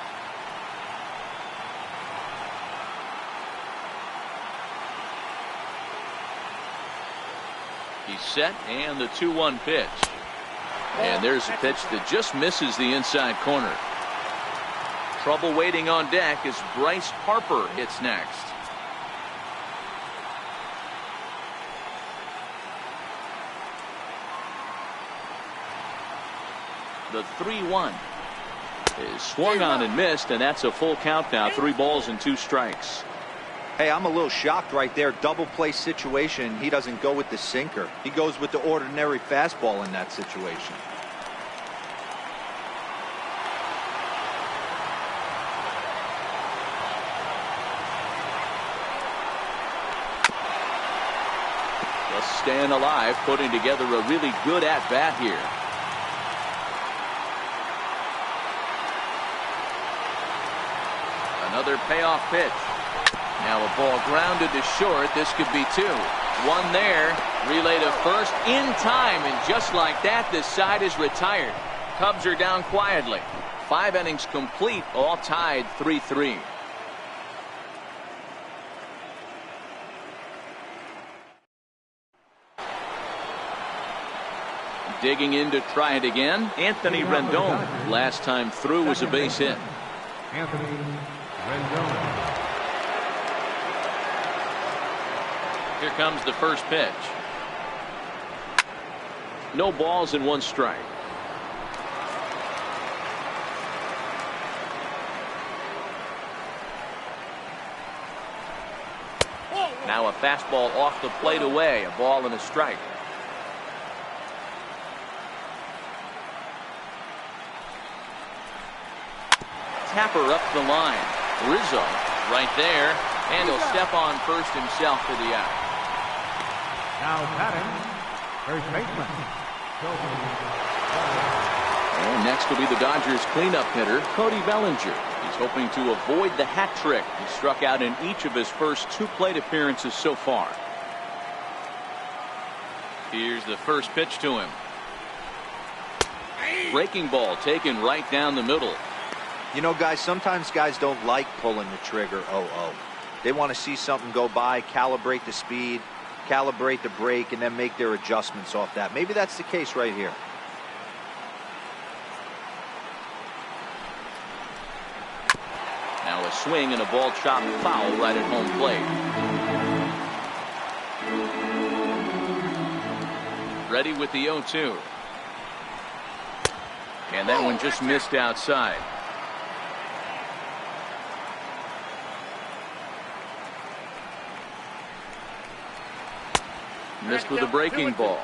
S1: He's set, and the 2-1 pitch. And there's a pitch that just misses the inside corner. Trouble waiting on deck as Bryce Harper hits next. The 3-1 is swung on and missed, and that's a full count now. 3 balls and 2 strikes.
S4: Hey, I'm a little shocked right there. Double play situation. He doesn't go with the sinker. He goes with the ordinary fastball in that situation.
S1: Just staying alive, putting together a really good at-bat here. Another payoff pitch. Now a ball grounded to short. This could be 2. 1 there. Relay to first in time, and just like that, this side is retired. Cubs are down quietly. 5 innings complete, all tied 3-3. Digging in to try it again, Anthony Rendon. Last time through was a base hit.
S3: Anthony Rendon.
S1: Here comes the first pitch. No balls and 1 strike. Now a fastball off the plate away. A ball and a strike. Tapper up the line. Rizzo right there. And he'll step on first himself for the out.
S3: Now batting, first baseman.
S1: And next will be the Dodgers cleanup hitter, Cody Bellinger. He's hoping to avoid the hat trick. He struck out in each of his first 2 plate appearances so far. Here's the first pitch to him. Breaking ball taken right down the middle.
S4: You know, guys, sometimes guys don't like pulling the trigger 0-0. They want to see something go by, calibrate the speed, calibrate the break, and then make their adjustments off that. Maybe that's the case right here.
S1: Now a swing and a ball chopped foul right at home plate. Ready with the 0-2. And that one just missed outside. Missed with a breaking ball.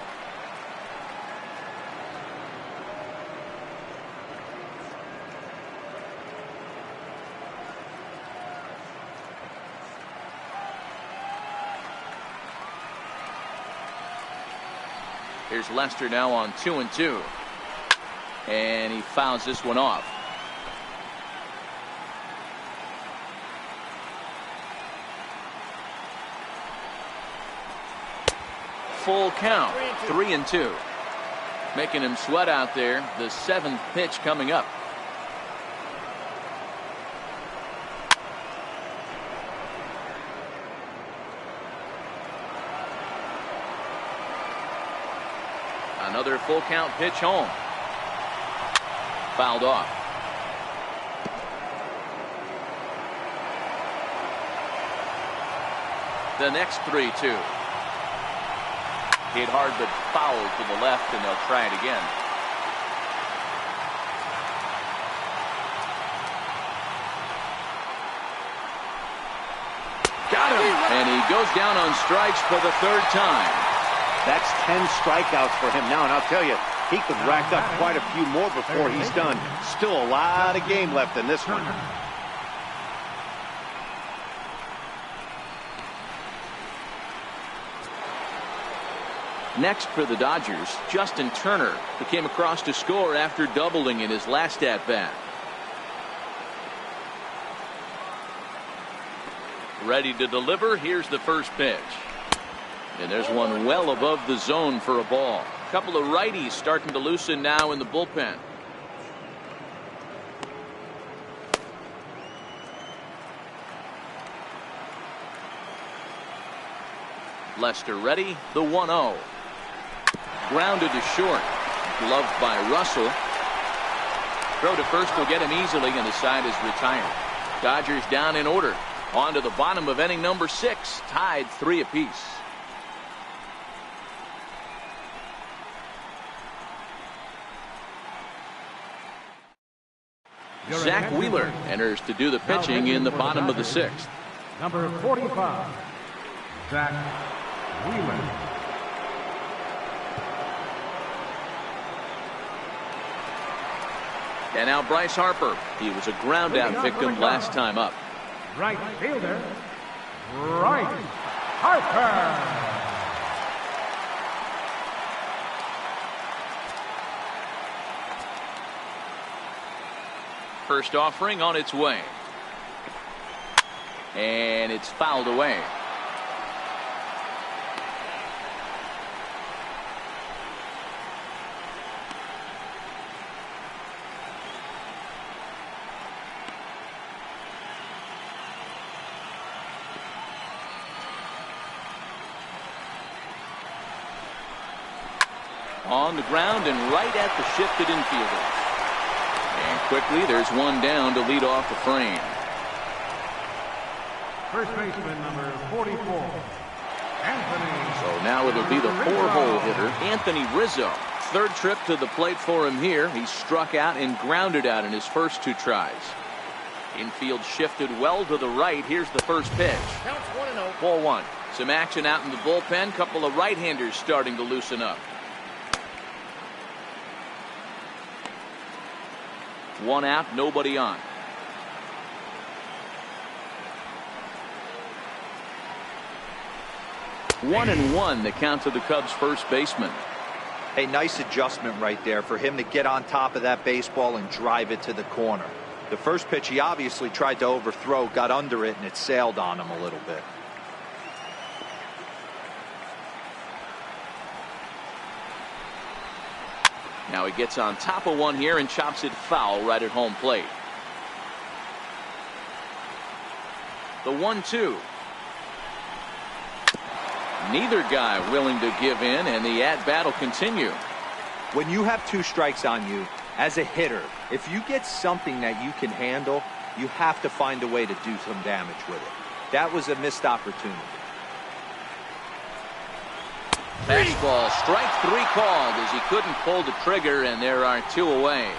S1: Here's Lester now on 2-2. And he fouls this one off. Full count, 3-2. Making him sweat out there. The 7th pitch coming up. Another full count pitch home. Fouled off. The next 3-2. Hit hard but foul to the left, and they'll try it again. goes down on strikes for the third time.
S2: That's 10 strikeouts for him now, and I'll tell you, he could rack up quite a few more before he's done. Still a lot of game left in this one.
S1: Next for the Dodgers, Justin Turner, who came across to score after doubling in his last at-bat. Ready to deliver. Here's the first pitch. And there's one well above the zone for a ball. A couple of righties starting to loosen now in the bullpen. Lester ready. The 1-0. Grounded to short. Gloved by Russell. Throw to first will get him easily, and the side is retired. Dodgers down in order. On to the bottom of inning number 6. Tied 3 apiece. Zach Wheeler enters to do the pitching in the bottom of the 6th.
S3: Number 45, Zach Wheeler.
S1: And now Bryce Harper. He was a ground out victim last time up.
S3: Right fielder, Bryce Harper.
S1: First offering on its way. And it's fouled away. On the ground and right at the shifted infielder. And quickly there's one down to lead off the frame.
S3: First baseman number 44, Anthony.
S1: So now it'll be the 4-hole hitter, Anthony Rizzo. Third trip to the plate for him here. He struck out and grounded out in his first 2 tries. Infield shifted well to the right. Here's the first pitch.
S6: Counts 1-0.
S1: Ball 1. Some action out in the bullpen. Couple of right-handers starting to loosen up. 1 out, nobody on. One and one, the count to the Cubs first baseman.
S4: A nice adjustment right there for him to get on top of that baseball and drive it to the corner. The first pitch he obviously tried to overthrow, got under it, and it sailed on him a little bit.
S1: Now he gets on top of one here and chops it foul right at home plate. The 1-2. Neither guy willing to give in, and the at-bat will continue.
S4: When you have 2 strikes on you, as a hitter, if you get something that you can handle, you have to find a way to do some damage with it. That was a missed opportunity.
S1: Fastball, strike 3 called as he couldn't pull the trigger, and there are 2 away.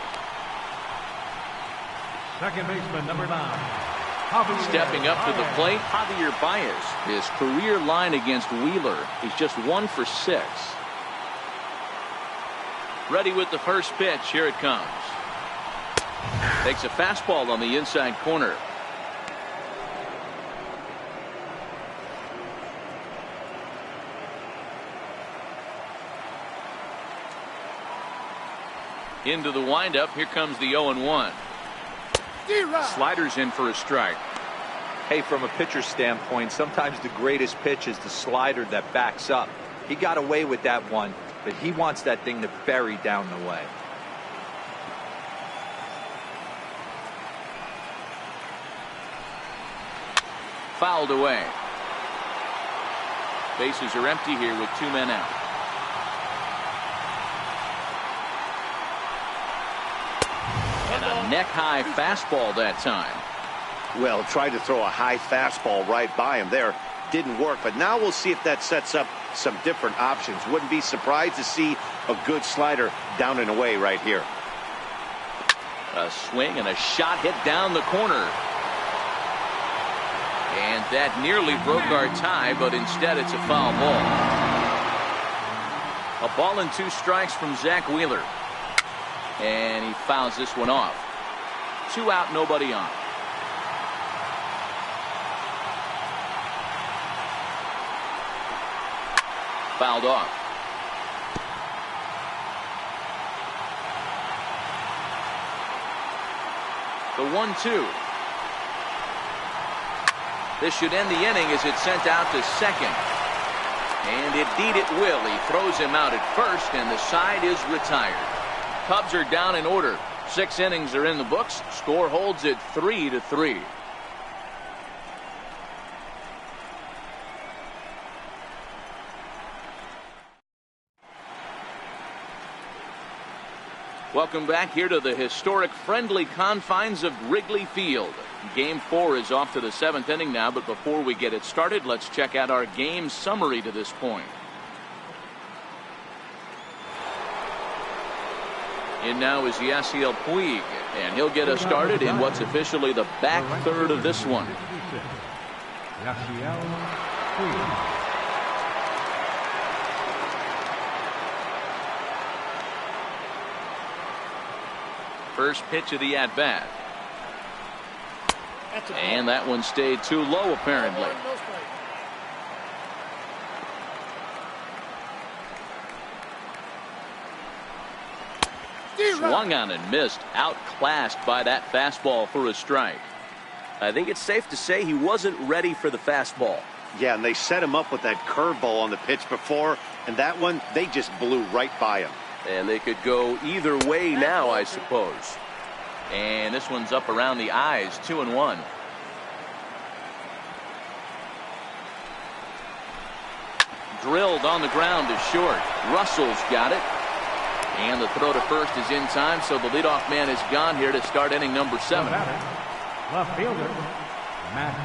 S3: Second baseman number 9.
S1: Stepping up to the plate, Javier Baez. His career line against Wheeler, he's just 1 for 6. Ready with the first pitch. Here it comes. Takes a fastball on the inside corner. Into the windup. Here comes the 0-1. Sliders in for a strike.
S4: Hey, from a pitcher's standpoint, sometimes the greatest pitch is the slider that backs up. He got away with that one, but he wants that thing to bury down the way.
S1: Fouled away. Bases are empty here with 2 men out. And a neck-high fastball that time.
S2: Well, tried to throw a high fastball right by him there. Didn't work, but now we'll see if that sets up some different options. Wouldn't be surprised to see a good slider down and away right here.
S1: A swing and a shot hit down the corner. And that nearly broke our tie, but instead it's a foul ball. A ball and 2 strikes from Zach Wheeler. And he fouls this one off. 2 out, nobody on. Fouled off. The 1-2. This should end the inning as it's sent out to second. And indeed it will. He throws him out at first, and the side is retired. Cubs are down in order. 6 innings are in the books. Score holds at 3-3. Welcome back here to the historic friendly confines of Wrigley Field. Game 4 is off to the 7th inning now, but before we get it started, let's check out our game summary to this point. In now is Yasiel Puig, and he'll get us started in what's officially the back third of this one.
S3: Yasiel Puig.
S1: First pitch of the at-bat. And that one stayed too low, apparently. Swung on and missed. Outclassed by that fastball for a strike. I think it's safe to say he wasn't ready for the fastball.
S2: Yeah, and they set him up with that curveball on the pitch before, and that one, they just blew right by him.
S1: And they could go either way now, I suppose. And this one's up around the eyes, 2-1. Drilled on the ground to short. Russell's got it. And the throw to first is in time, so the leadoff man is gone here to start inning number 7.
S3: Left fielder, Matt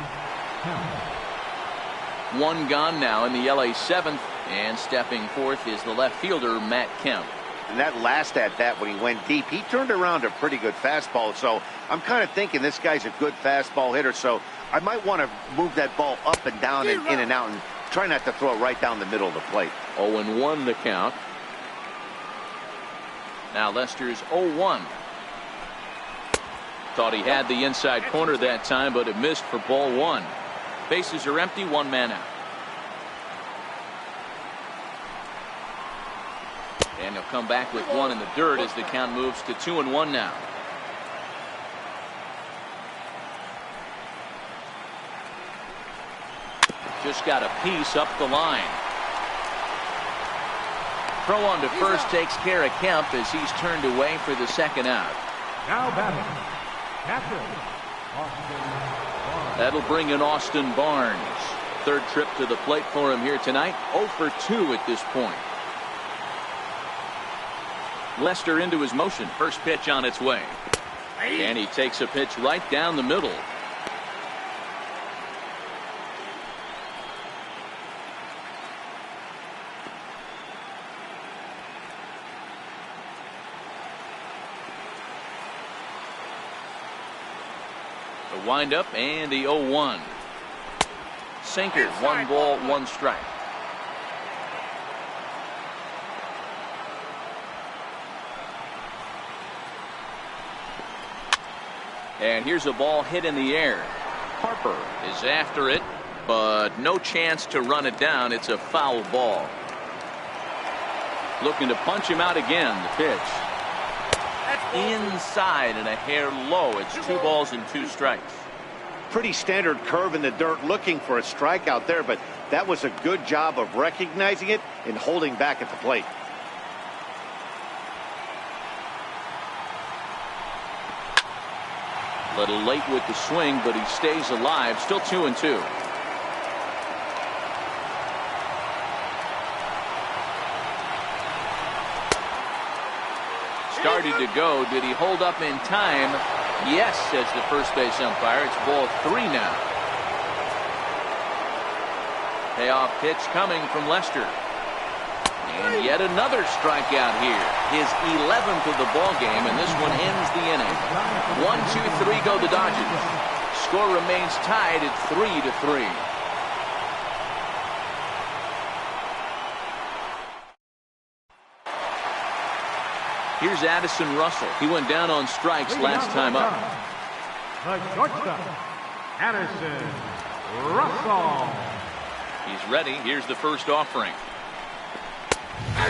S3: Kemp.
S1: 1 gone now in the LA 7th, and stepping forth is the left fielder, Matt Kemp.
S2: And that last at-bat when he went deep, he turned around a pretty good fastball. So I'm kind of thinking this guy's a good fastball hitter. So I might want to move that ball up and down and in and out and try not to throw it right down the middle of the plate.
S1: 0-1 the count. Now Lester's 0-1. Thought he had the inside corner that time, but it missed for ball 1. Bases are empty, 1 man out. And he'll come back with 1 in the dirt as the count moves to 2-1 now. Just got a piece up the line. Throw on to first takes care of Kemp as he's turned away for the 2nd out.
S3: Now batting, catcher, Austin Barnes.
S1: That'll bring in Austin Barnes. 3rd trip to the plate for him here tonight. 0 for 2 at this point. Lester into his motion. First pitch on its way. And he takes a pitch right down the middle. The windup and the 0-1. Sinker, 1 ball, 1 strike. And here's a ball hit in the air. Harper is after it, but no chance to run it down. It's a foul ball. Looking to punch him out again. The pitch. Inside and a hair low. It's 2 balls and 2 strikes.
S2: Pretty standard curve in the dirt, looking for a strikeout there, but that was a good job of recognizing it and holding back at the plate.
S1: A little late with the swing, but he stays alive. Still 2-2. Started to go. Did he hold up in time? Yes, says the first base umpire. It's ball 3 now. Payoff pitch coming from Lester. And yet another strikeout here. His 11th of the ball game, and this one ends the inning. 1-2-3 go the Dodgers. score remains tied at 3-3. Here's Addison Russell. He went down on strikes last time up.
S3: The shortstop, Addison Russell.
S1: He's ready. Here's the first offering.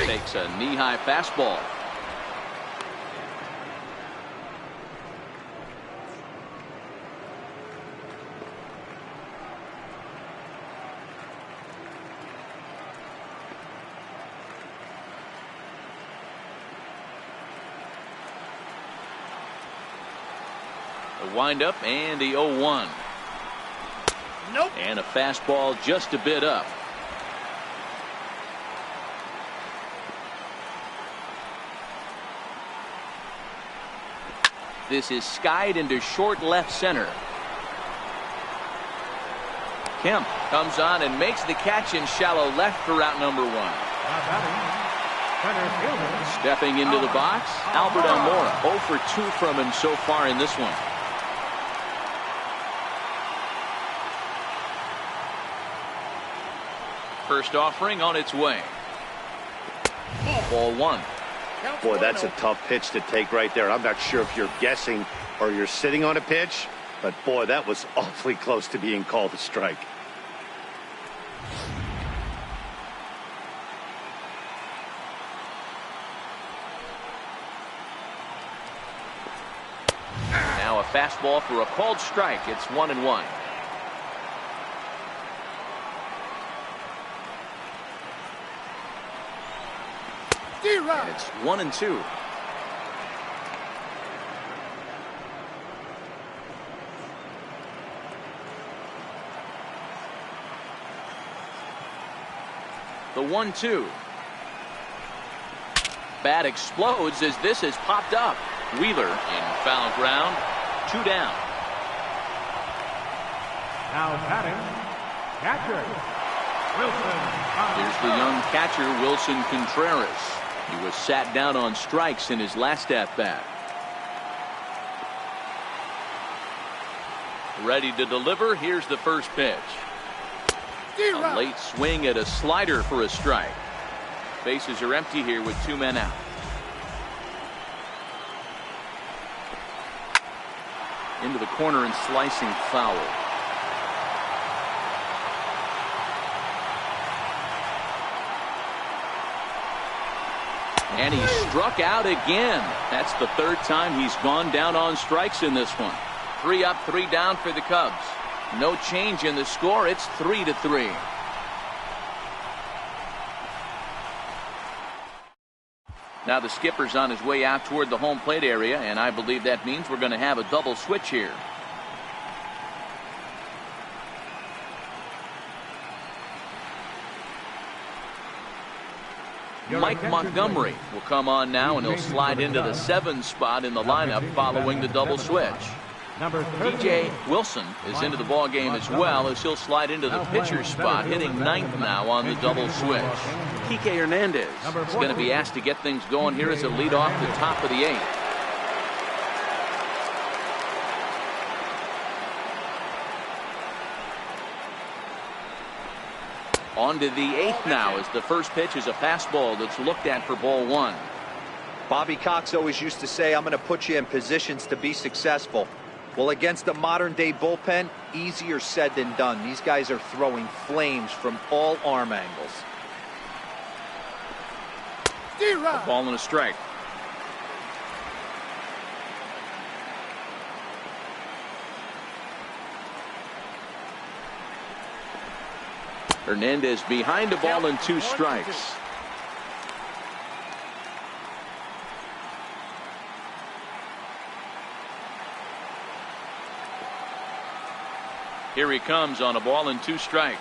S1: Takes a knee-high fastball. The windup and the 0-1.
S6: Nope.
S1: And a fastball just a bit up. This is skied into short left center. Kemp comes on and makes the catch in shallow left for route number 1. Stepping into the box, Albert Almora. 0 for 2 from him so far in this one. First offering on its way. Ball 1.
S2: Boy, that's a tough pitch to take right there. I'm not sure if you're guessing or you're sitting on a pitch, but boy, that was awfully close to being called a strike.
S1: Now a fastball for a called strike. It's 1-1. And it's 1-2. The 1-2. Bat explodes as this has popped up. Wheeler in foul ground. 2 down.
S3: Now batting, catcher, Wilson.
S1: Here's the young catcher, Wilson Contreras. He was sat down on strikes in his last at-bat. Ready to deliver. Here's the first pitch. A late swing at a slider for a strike. Bases are empty here with 2 men out. Into the corner and slicing foul. And he struck out again. That's the 3rd time he's gone down on strikes in this one. 3 up, 3 down for the Cubs. No change in the score. It's 3-3. Now the skipper's on his way out toward the home plate area, and I believe that means we're going to have a double switch here. Mike Montgomery will come on now, and he'll slide into the 7 spot in the lineup following the double switch. DJ Wilson is into the ball game as well, as he'll slide into the pitcher spot, hitting 9th now on the double switch. Kike Hernandez is going to be asked to get things going here as a lead off the top of the 8th. On to the 8th now, as the first pitch is a fastball that's looked at for ball 1.
S4: Bobby Cox always used to say, I'm going to put you in positions to be successful. Well, against the modern-day bullpen, easier said than done. These guys are throwing flames from all arm angles.
S1: A ball and a strike. Hernandez behind a ball and 2 strikes. Here he comes on a ball and 2 strikes.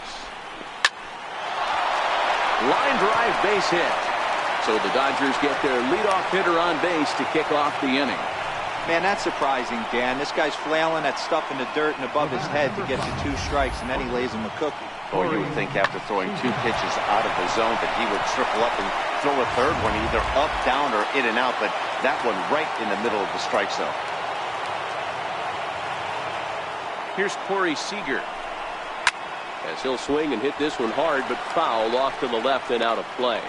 S1: Line drive, base hit. So the Dodgers get their leadoff hitter on base to kick off the inning.
S4: Man, that's surprising, Dan. This guy's flailing that stuff in the dirt and above his head to get you 2 strikes, and then he lays him a cookie.
S2: Boy, you would think after throwing 2 pitches out of the zone that he would triple up and throw a 3rd one, either up, down, or in and out, but that one right in the middle of the strike zone.
S1: Here's Corey Seager.
S5: As he'll swing and hit this one hard, but foul off to the left and out of play.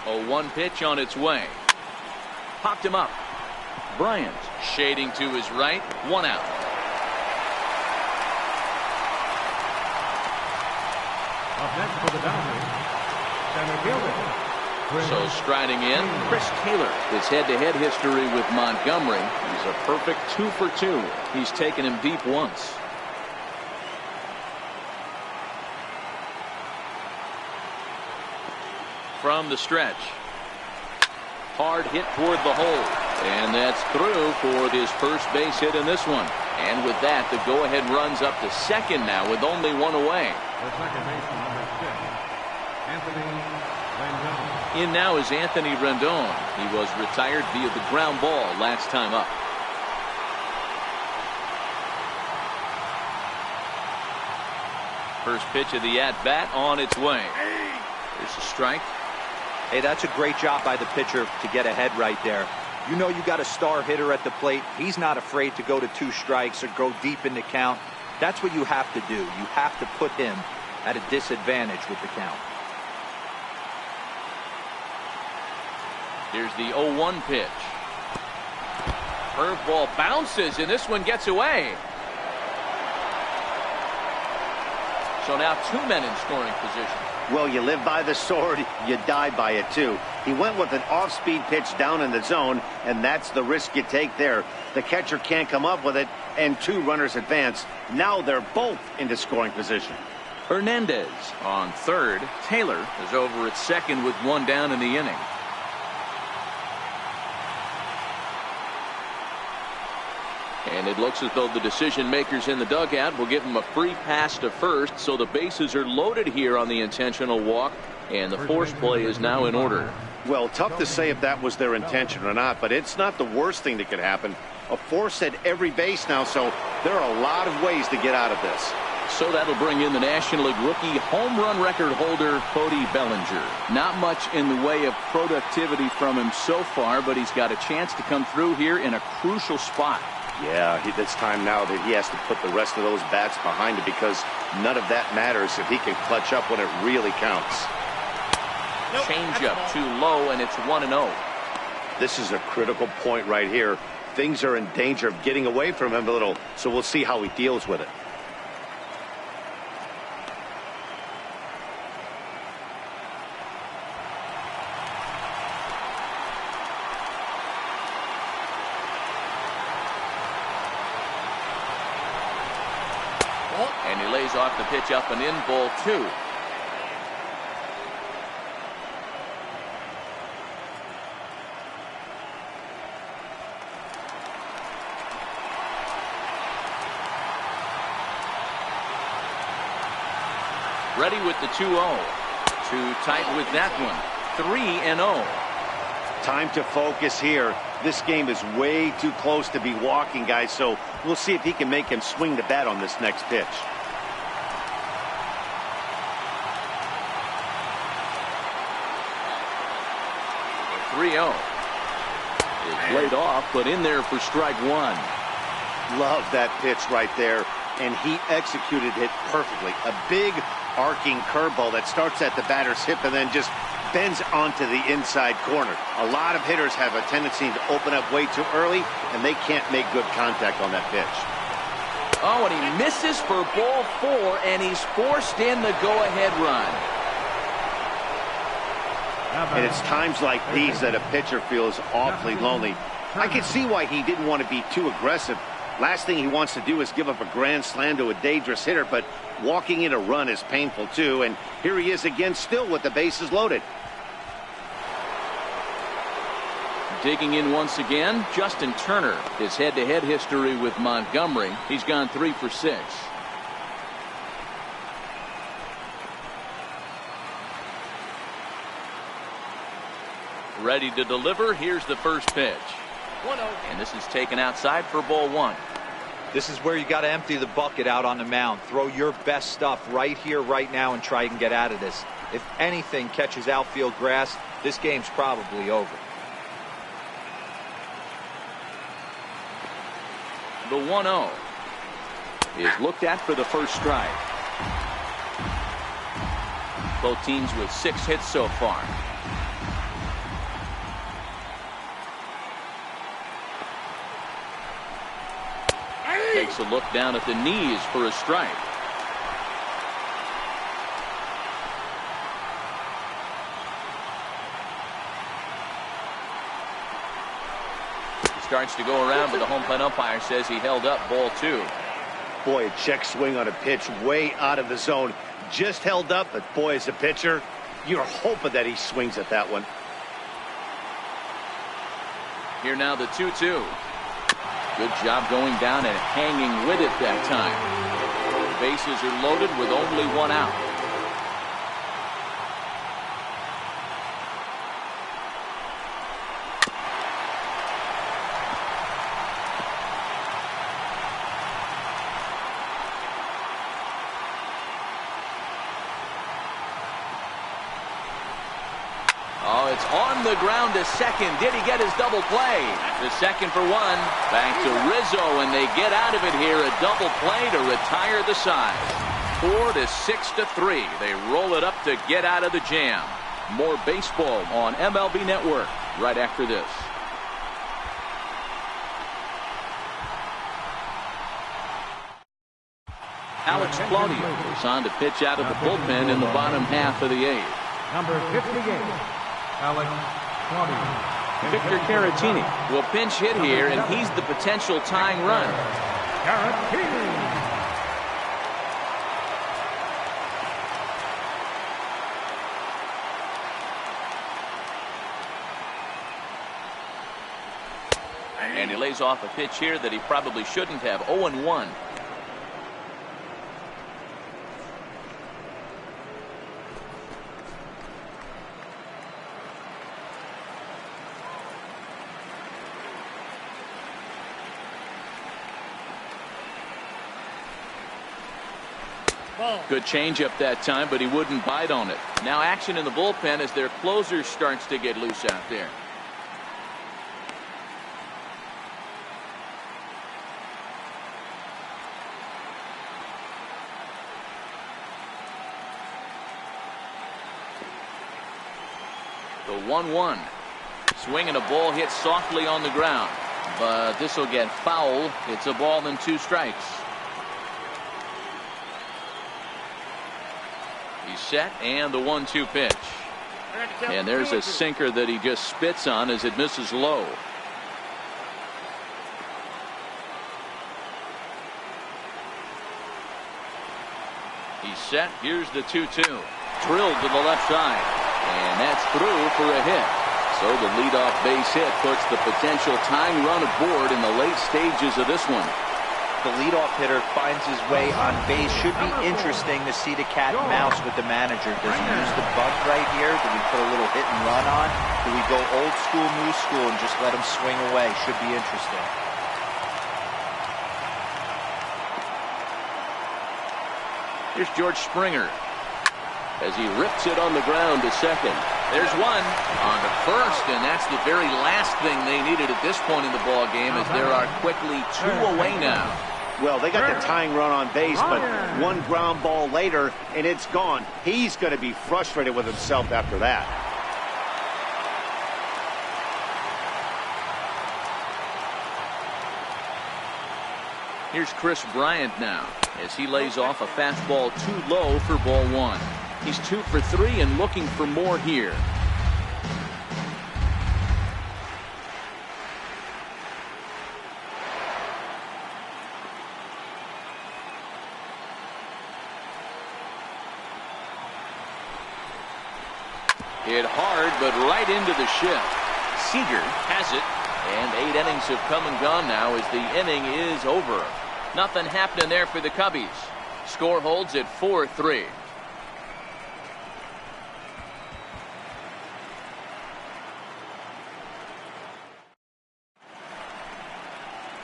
S1: A 1 pitch on its way. Popped him up. Bryant shading to his right. 1 out.
S3: Up next for the boundary, center fielder.
S1: So striding in, Chris Taylor. His head-to-head history with Montgomery. He's a perfect 2 for 2. He's taken him deep once. From the stretch. Hard hit toward the hole. And that's through for his first base hit in this one. And with that, the go-ahead runs up to second now with only 1 away.
S3: The second baseman, number 6, Anthony Rendon.
S1: In now is Anthony Rendon. He was retired via the ground ball last time up. First pitch of the at-bat on its way. There's a strike.
S4: Hey, that's a great job by the pitcher to get ahead right there. You know you got a star hitter at the plate. He's not afraid to go to 2 strikes or go deep in the count. That's what you have to do. You have to put him at a disadvantage with the count.
S1: Here's the 0-1 pitch. Curveball bounces, and this one gets away. So now 2 men in scoring position.
S2: Well, you live by the sword, you die by it too. He went with an off-speed pitch down in the zone, and that's the risk you take there. The catcher can't come up with it, and 2 runners advance. Now they're both into scoring position.
S1: Hernandez on third. Taylor is over at second with 1 down in the inning. And it looks as though the decision makers in the dugout will give him a free pass to first, so the bases are loaded here on the intentional walk, and the force play is now in order.
S2: Well, tough to say if that was their intention or not, but it's not the worst thing that could happen. A force at every base now, so there are a lot of ways to get out of this.
S1: So that'll bring in the National League rookie home run record holder Cody Bellinger. Not much in the way of productivity from him so far, but he's got a chance to come through here in a crucial spot.
S2: Yeah, it's time now that he has to put the rest of those bats behind it, because none of that matters if he can clutch up when it really counts.
S1: Changeup too low, and it's 1-0.
S2: This is a critical point right here. Things are in danger of getting away from him a little, so we'll see how he deals with it.
S1: And he lays off the pitch up and in, ball 2. Ready with the 2-0. Too tight with that one. 3-0.
S2: Time to focus here. This game is way too close to be walking, guys, so we'll see if he can make him swing the bat on this next pitch.
S1: 3-0. Is laid off, but in there for strike 1.
S2: Love that pitch right there, and he executed it perfectly. A big arcing curveball that starts at the batter's hip and then just bends onto the inside corner. A lot of hitters have a tendency to open up way too early, and they can't make good contact on that pitch.
S1: Oh, and he misses for ball 4, and he's forced in the go-ahead run.
S2: And it's times like these that a pitcher feels awfully lonely. I can see why he didn't want to be too aggressive. Last thing he wants to do is give up a grand slam to a dangerous hitter, but walking in a run is painful too, and here he is again, still with the bases loaded.
S1: Digging in once again, Justin Turner. His head-to-head history with Montgomery. He's gone 3 for 6. Ready to deliver. Here's the first pitch.
S6: 1-0.
S1: And this is taken outside for ball one.
S4: This is where you got to empty the bucket out on the mound. Throw your best stuff right here, right now, and try and get out of this. If anything catches outfield grass, this game's probably over.
S1: The 1-0 is looked at for the first strike. Both teams with 6 hits so far. Takes a look down at the knees for a strike. Starts to go around, but the home plate umpire says he held up ball 2.
S2: Boy, a check swing on a pitch way out of the zone. Just held up, but boy, as a pitcher, you're hoping that he swings at that one.
S1: Here now the 2-2. Good job going down and hanging with it that time. The bases are loaded with only 1 out. Oh, it's on the ground to second. Did he get his double play? The second for 1. Back to Rizzo, and they get out of it here. A double play to retire the side. 4-6-3. They roll it up to get out of the jam. More baseball on MLB Network right after this. Alex Claudio is on to pitch out of the bullpen in the bottom half of the 8th.
S3: Number 58, Alex Claudio.
S1: Victor Caratini will pinch hit here, and he's the potential tying run.
S3: Caratini.
S1: And he lays off a pitch here that he probably shouldn't have. 0-1. Good changeup that time, but he wouldn't bite on it. Now action in the bullpen as their closer starts to get loose out there. The 1-1. Swing and a ball hit softly on the ground, but this will get foul. It's a ball and 2 strikes. He's set, and the 1-2 pitch. And there's a sinker that he just spits on as it misses low. He's set. Here's the 2-2. Drilled to the left side. And that's through for a hit. So the leadoff base hit puts the potential tying run aboard in the late stages of this one.
S4: The leadoff hitter finds his way on base. Should be interesting to see the cat and mouse with the manager. Does he use the bunt right here? Do we put a little hit and run on? Do we go old school, new school, and just let him swing away? Should be interesting.
S1: Here's George Springer as he rips it on the ground to second. There's one on to first, and that's the very last thing they needed at this point in the ball game, as there are quickly 2 away now.
S2: Well, they got the tying run on base, but 1 ground ball later, and it's gone. He's going to be frustrated with himself after that.
S1: Here's Chris Bryant now as he lays off a fastball too low for ball 1. He's 2 for 3 and looking for more here. Hit hard, but right into the shift. Seager has it, and 8 innings have come and gone now as the inning is over. Nothing happening there for the Cubbies. Score holds at 4-3.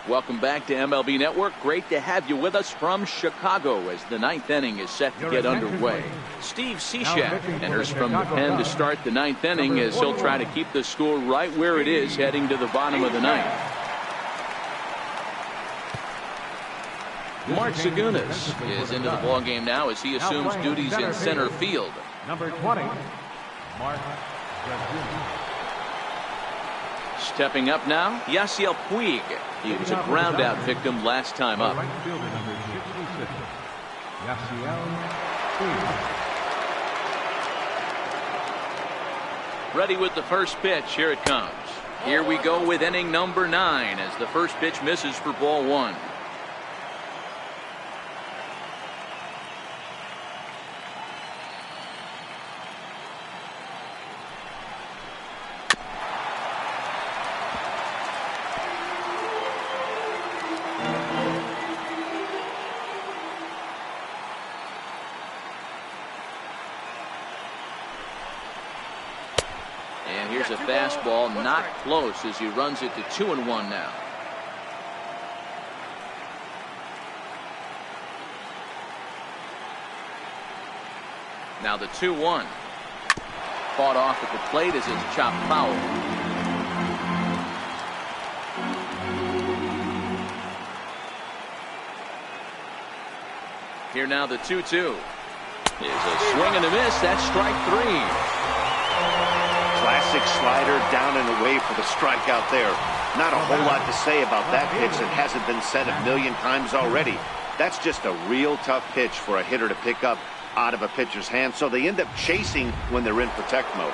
S1: Welcome back to MLB Network. Great to have you with us from Chicago as the ninth inning is set to get underway. Steve Cishek enters from the pen to start the ninth inning as he'll try to keep the score right where it is heading to the bottom of the ninth. Mark Zagunis is into the ballgame now as he assumes duties in center field.
S3: Number 20, Mark Zagunis.
S1: Stepping up now, Yasiel Puig. He was a ground-out victim last time up.
S3: Right fielder, number 66, Yasiel Puig.
S1: Ready with the first pitch. Here it comes. Here we go with inning number 9 as the first pitch misses for ball 1. And here's a fastball, not close as he runs it to 2-1 now. Now the 2-1. Fought off at the plate as it's chopped foul. Here now the 2-2. Is a swing and a miss. That's strike 3.
S2: Classic slider down and away for the strikeout there. Not a whole lot to say about that pitch that hasn't been said a million times already. That's just a real tough pitch for a hitter to pick up out of a pitcher's hand, so they end up chasing when they're in protect mode.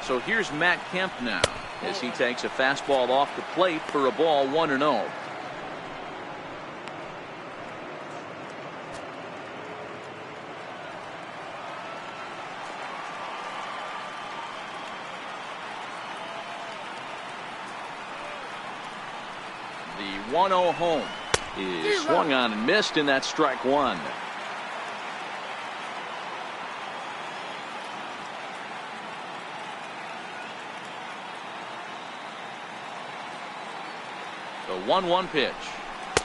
S1: So here's Matt Kemp now as he takes a fastball off the plate for a ball 1-0. The 1-0 home is swung on and missed, and that's strike 1. The 1-1 pitch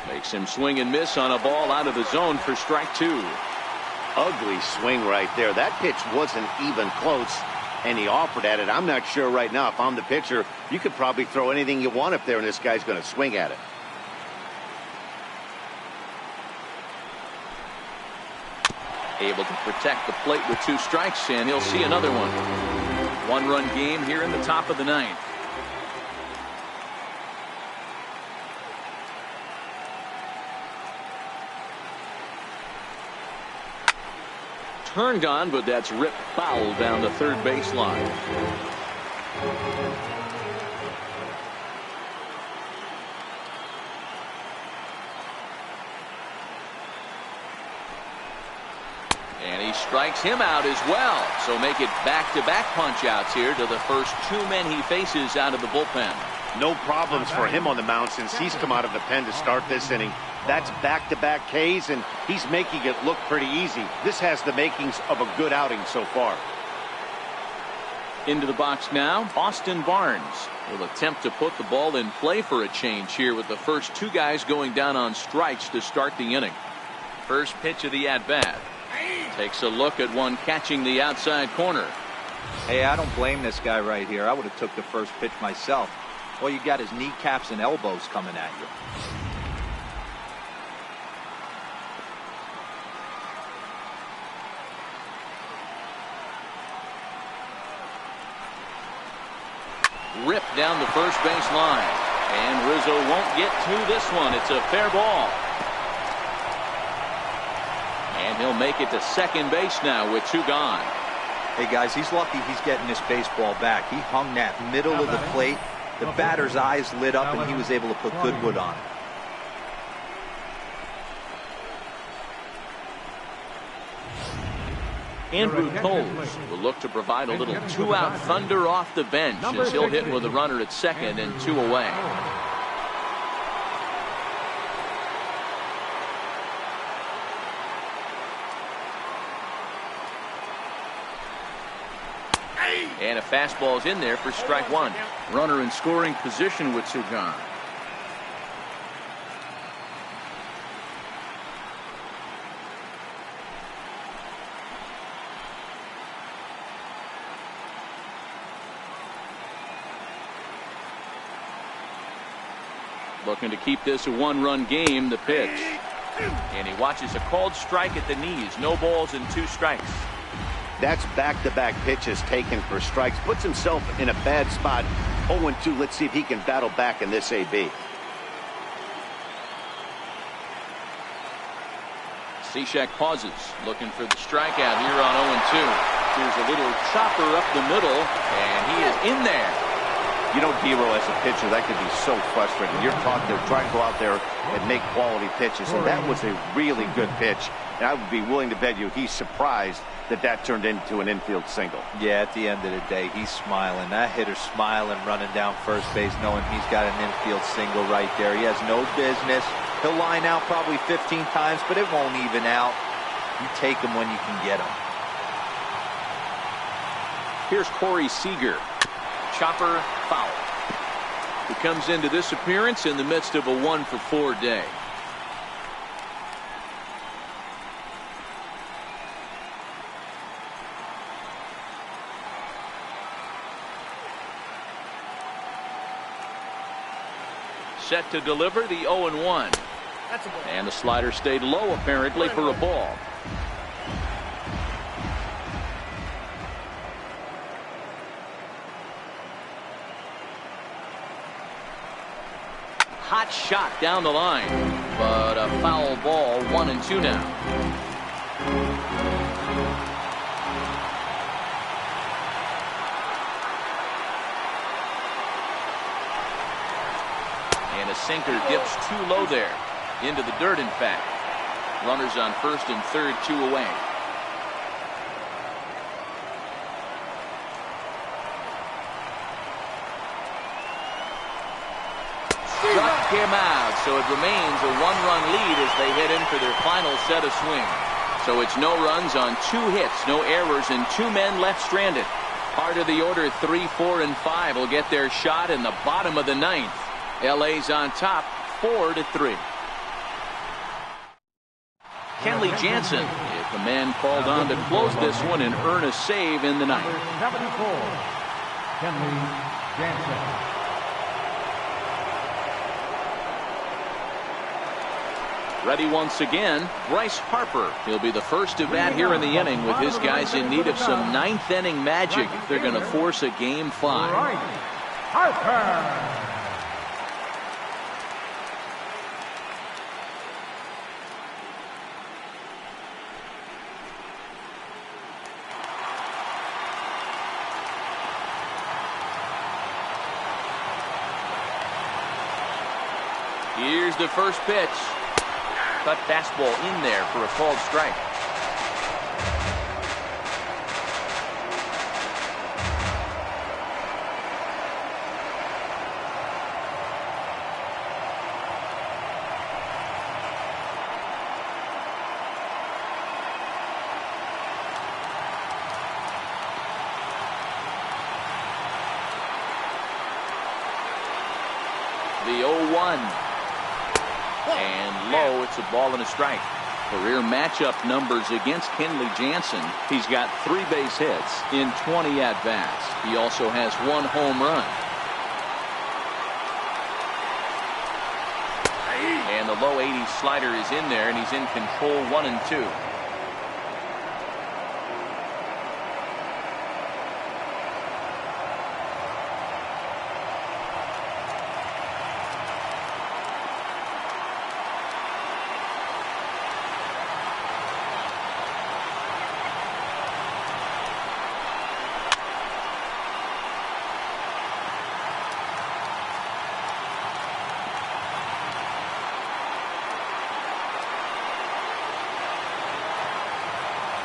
S1: makes him swing and miss on a ball out of the zone for strike 2.
S2: Ugly swing right there. That pitch wasn't even close, and he offered at it. I'm not sure right now if I'm the pitcher, you could probably throw anything you want up there, and this guy's going to swing at it.
S1: Able to protect the plate with 2 strikes, and he'll see another one. 1-run game here in the top of the 9th. Turned on, but that's ripped foul down the third baseline. And he strikes him out as well. So make it back-to-back punch-outs here to the first 2 men he faces out of the bullpen.
S2: No problems for him on the mound since he's come out of the pen to start this inning. That's back-to-back Ks, and he's making it look pretty easy. This has the makings of a good outing so far.
S1: Into the box now, Austin Barnes will attempt to put the ball in play for a change here with the first 2 guys going down on strikes to start the inning. First pitch of the at-bat. Takes a look at one catching the outside corner.
S4: Hey, I don't blame this guy right here. I would have took the first pitch myself. All you got is kneecaps and elbows coming at you.
S1: Ripped down the first base line, and Rizzo won't get to this one. It's a fair ball, and he'll make it to second base now with 2 gone.
S4: Hey guys, he's lucky he's getting this baseball back. He hung that middle of the plate. The batter's eyes lit up, and he was able to put good wood on it.
S1: Andrew Toles will look to provide a little 2-out thunder off the bench as he'll hit with a runner at second and 2 away. And a fastball is in there for strike one. Runner in scoring position with two gone. Looking to keep this a one-run game. The pitch. And he watches a called strike at the knees. No balls and two strikes.
S2: That's back-to-back pitches taken for strikes. Puts himself in a bad spot. 0-2. Let's see if he can battle back in this AB.
S1: Cishek pauses, looking for the strikeout here on 0-2. Here's a little chopper up the middle, and he is in there.
S2: You know, Dero, as a pitcher, that could be so frustrating. You're trying to go out there and make quality pitches, and that was a really good pitch. And I would be willing to bet you he's surprised that turned into an infield single.
S4: Yeah, at the end of the day, he's smiling. That hitter's smiling, running down first base, knowing he's got an infield single right there. He has no business. He'll line out probably 15 times, but it won't even out. You take him when you can get him.
S1: Here's Corey Seager. Chopper, foul. He comes into this appearance in the midst of a 1-for-4 day. Set to deliver the 0-1.
S6: That's a ball.
S1: And the slider stayed low apparently for a ball. Hot shot down the line, but a foul ball. 1-2 now. And a sinker dips too low there. Into the dirt, in fact. Runners on first and third, 2 away. Struck him out, so it remains a 1-run lead as they head in for their final set of swings. So it's no runs on 2 hits, no errors, and 2 men left stranded. Part of the order, 3, 4, and 5 will get their shot in the bottom of the 9th. LA's on top, 4-3. Kenley Jansen is the man called on to close this one and earn a save in the 9th.
S3: 74, Kenley Jansen.
S1: Ready once again, Bryce Harper. He'll be the first to bat here in the inning with his guys in need of some 9th inning magic if they're going to force a game 5.
S3: Bryce Harper.
S1: Here's the first pitch. Cut fastball in there for a called strike. The 0-1. And low, it's a ball and a strike. Career matchup numbers against Kenley Jansen. He's got 3 base hits in 20 at-bats. He also has 1 home run. And the low 80s slider is in there, and he's in control. 1-2.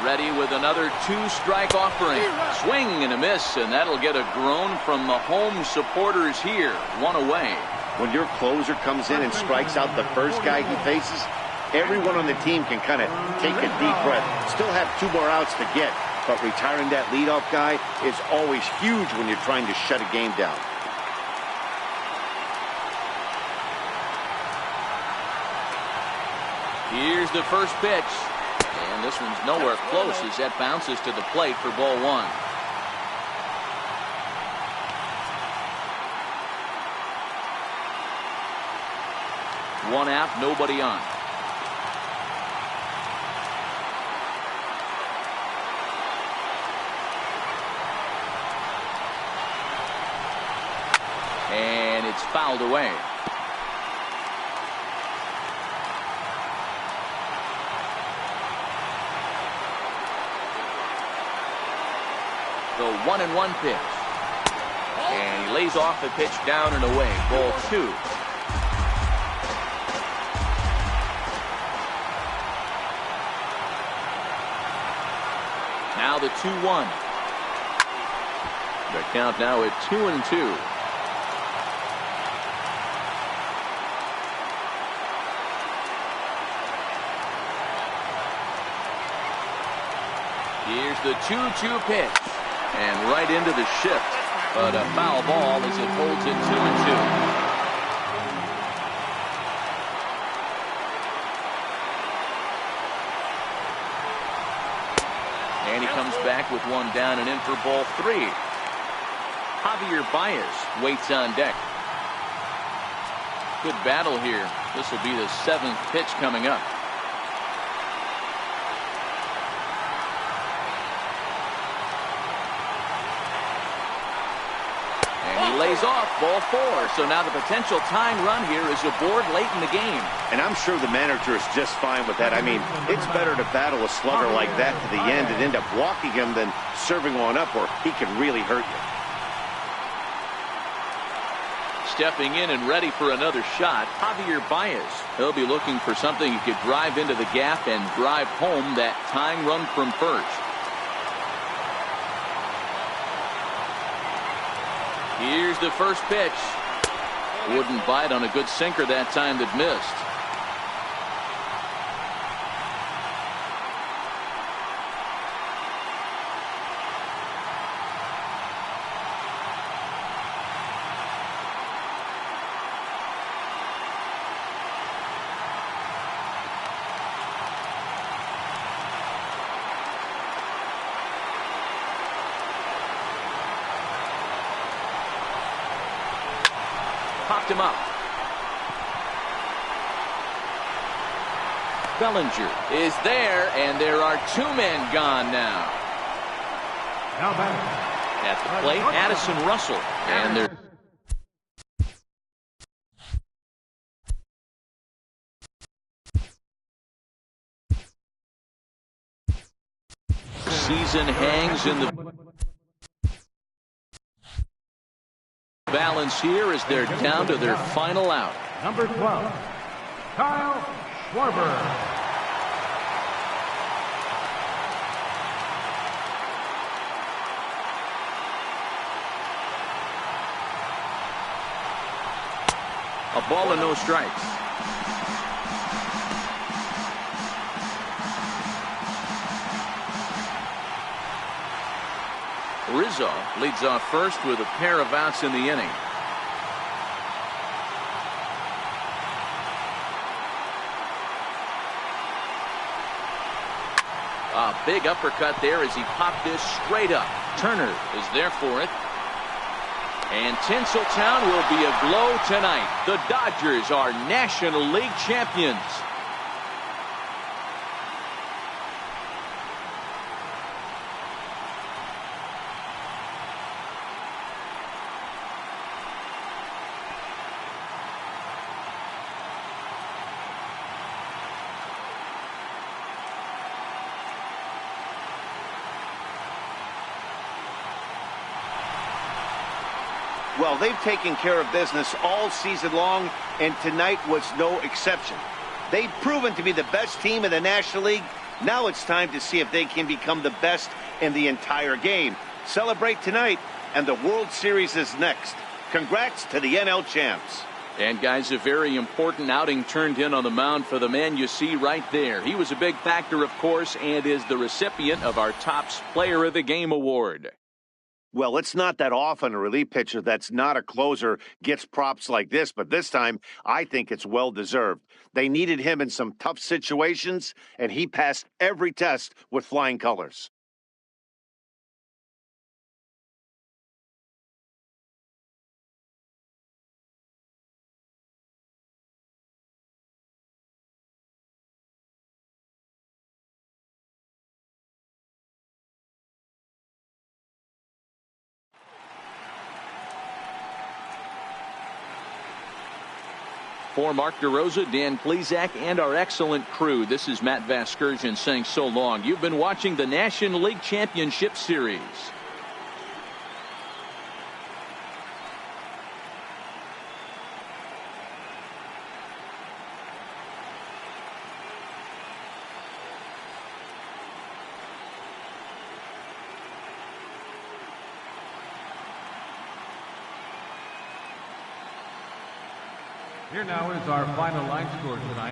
S1: Ready with another 2-strike offering. Swing and a miss, and that'll get a groan from the home supporters here. 1 away.
S2: When your closer comes in and strikes out the first guy he faces, everyone on the team can kind of take a deep breath. Still have 2 more outs to get. but retiring that leadoff guy is always huge when you're trying to shut a game down.
S1: Here's the first pitch. And this one's nowhere close as that bounces to the plate for ball one. One out, nobody on. And it's fouled away. The 1-1 pitch. And he lays off the pitch down and away. Ball two. Now the 2-1. The count now at 2-2. Here's the 2-2 pitch. And right into the shift. But a foul ball as it holds it 2-2. And he comes back with one down and in for ball three. Javier Baez waits on deck. Good battle here. This will be the seventh pitch coming up. And he lays off ball four. So now the potential tying run here is aboard late in the game. And I'm sure the manager is just fine with that. I mean, it's better to battle a slugger like that to the end and end up walking him than serving one up where he can really hurt you. Stepping in and ready for another shot, Javier Baez. He'll be looking for something he could drive into the gap and drive home that tying run from first. Here's the first pitch. Wouldn't bite on a good sinker that time that missed. Popped him up. Bellinger is there, and there are two men gone now.
S3: Now back.
S1: At the plate, Addison Russell. And they're season hangs in the balance here as they're down to their final out.
S3: Number 12, Kyle Schwarber.
S1: A ball and no strikes. Rizzo leads off first with a pair of outs in the inning. A big uppercut there as he popped this straight up. Turner is there for it. And Tinseltown will be aglow tonight. The Dodgers are National League champions.
S2: Well, they've taken care of business all season long, and tonight was no exception. They've proven to be the best team in the National League. Now it's time to see if they can become the best in the entire game. Celebrate tonight, and the World Series is next. Congrats to the NL champs.
S1: And guys, a very important outing turned in on the mound for the man you see right there. He was a big factor, of course, and is the recipient of our Topps Player of the Game award.
S2: Well, it's not that often a relief pitcher that's not a closer gets props like this, but this time I think it's well-deserved. They needed him in some tough situations, and he passed every test with flying colors.
S1: For Mark DeRosa, Dan Plesac, and our excellent crew, this is Matt Vasgersian saying so long. You've been watching the National League Championship Series.
S3: Here now is our final line score tonight.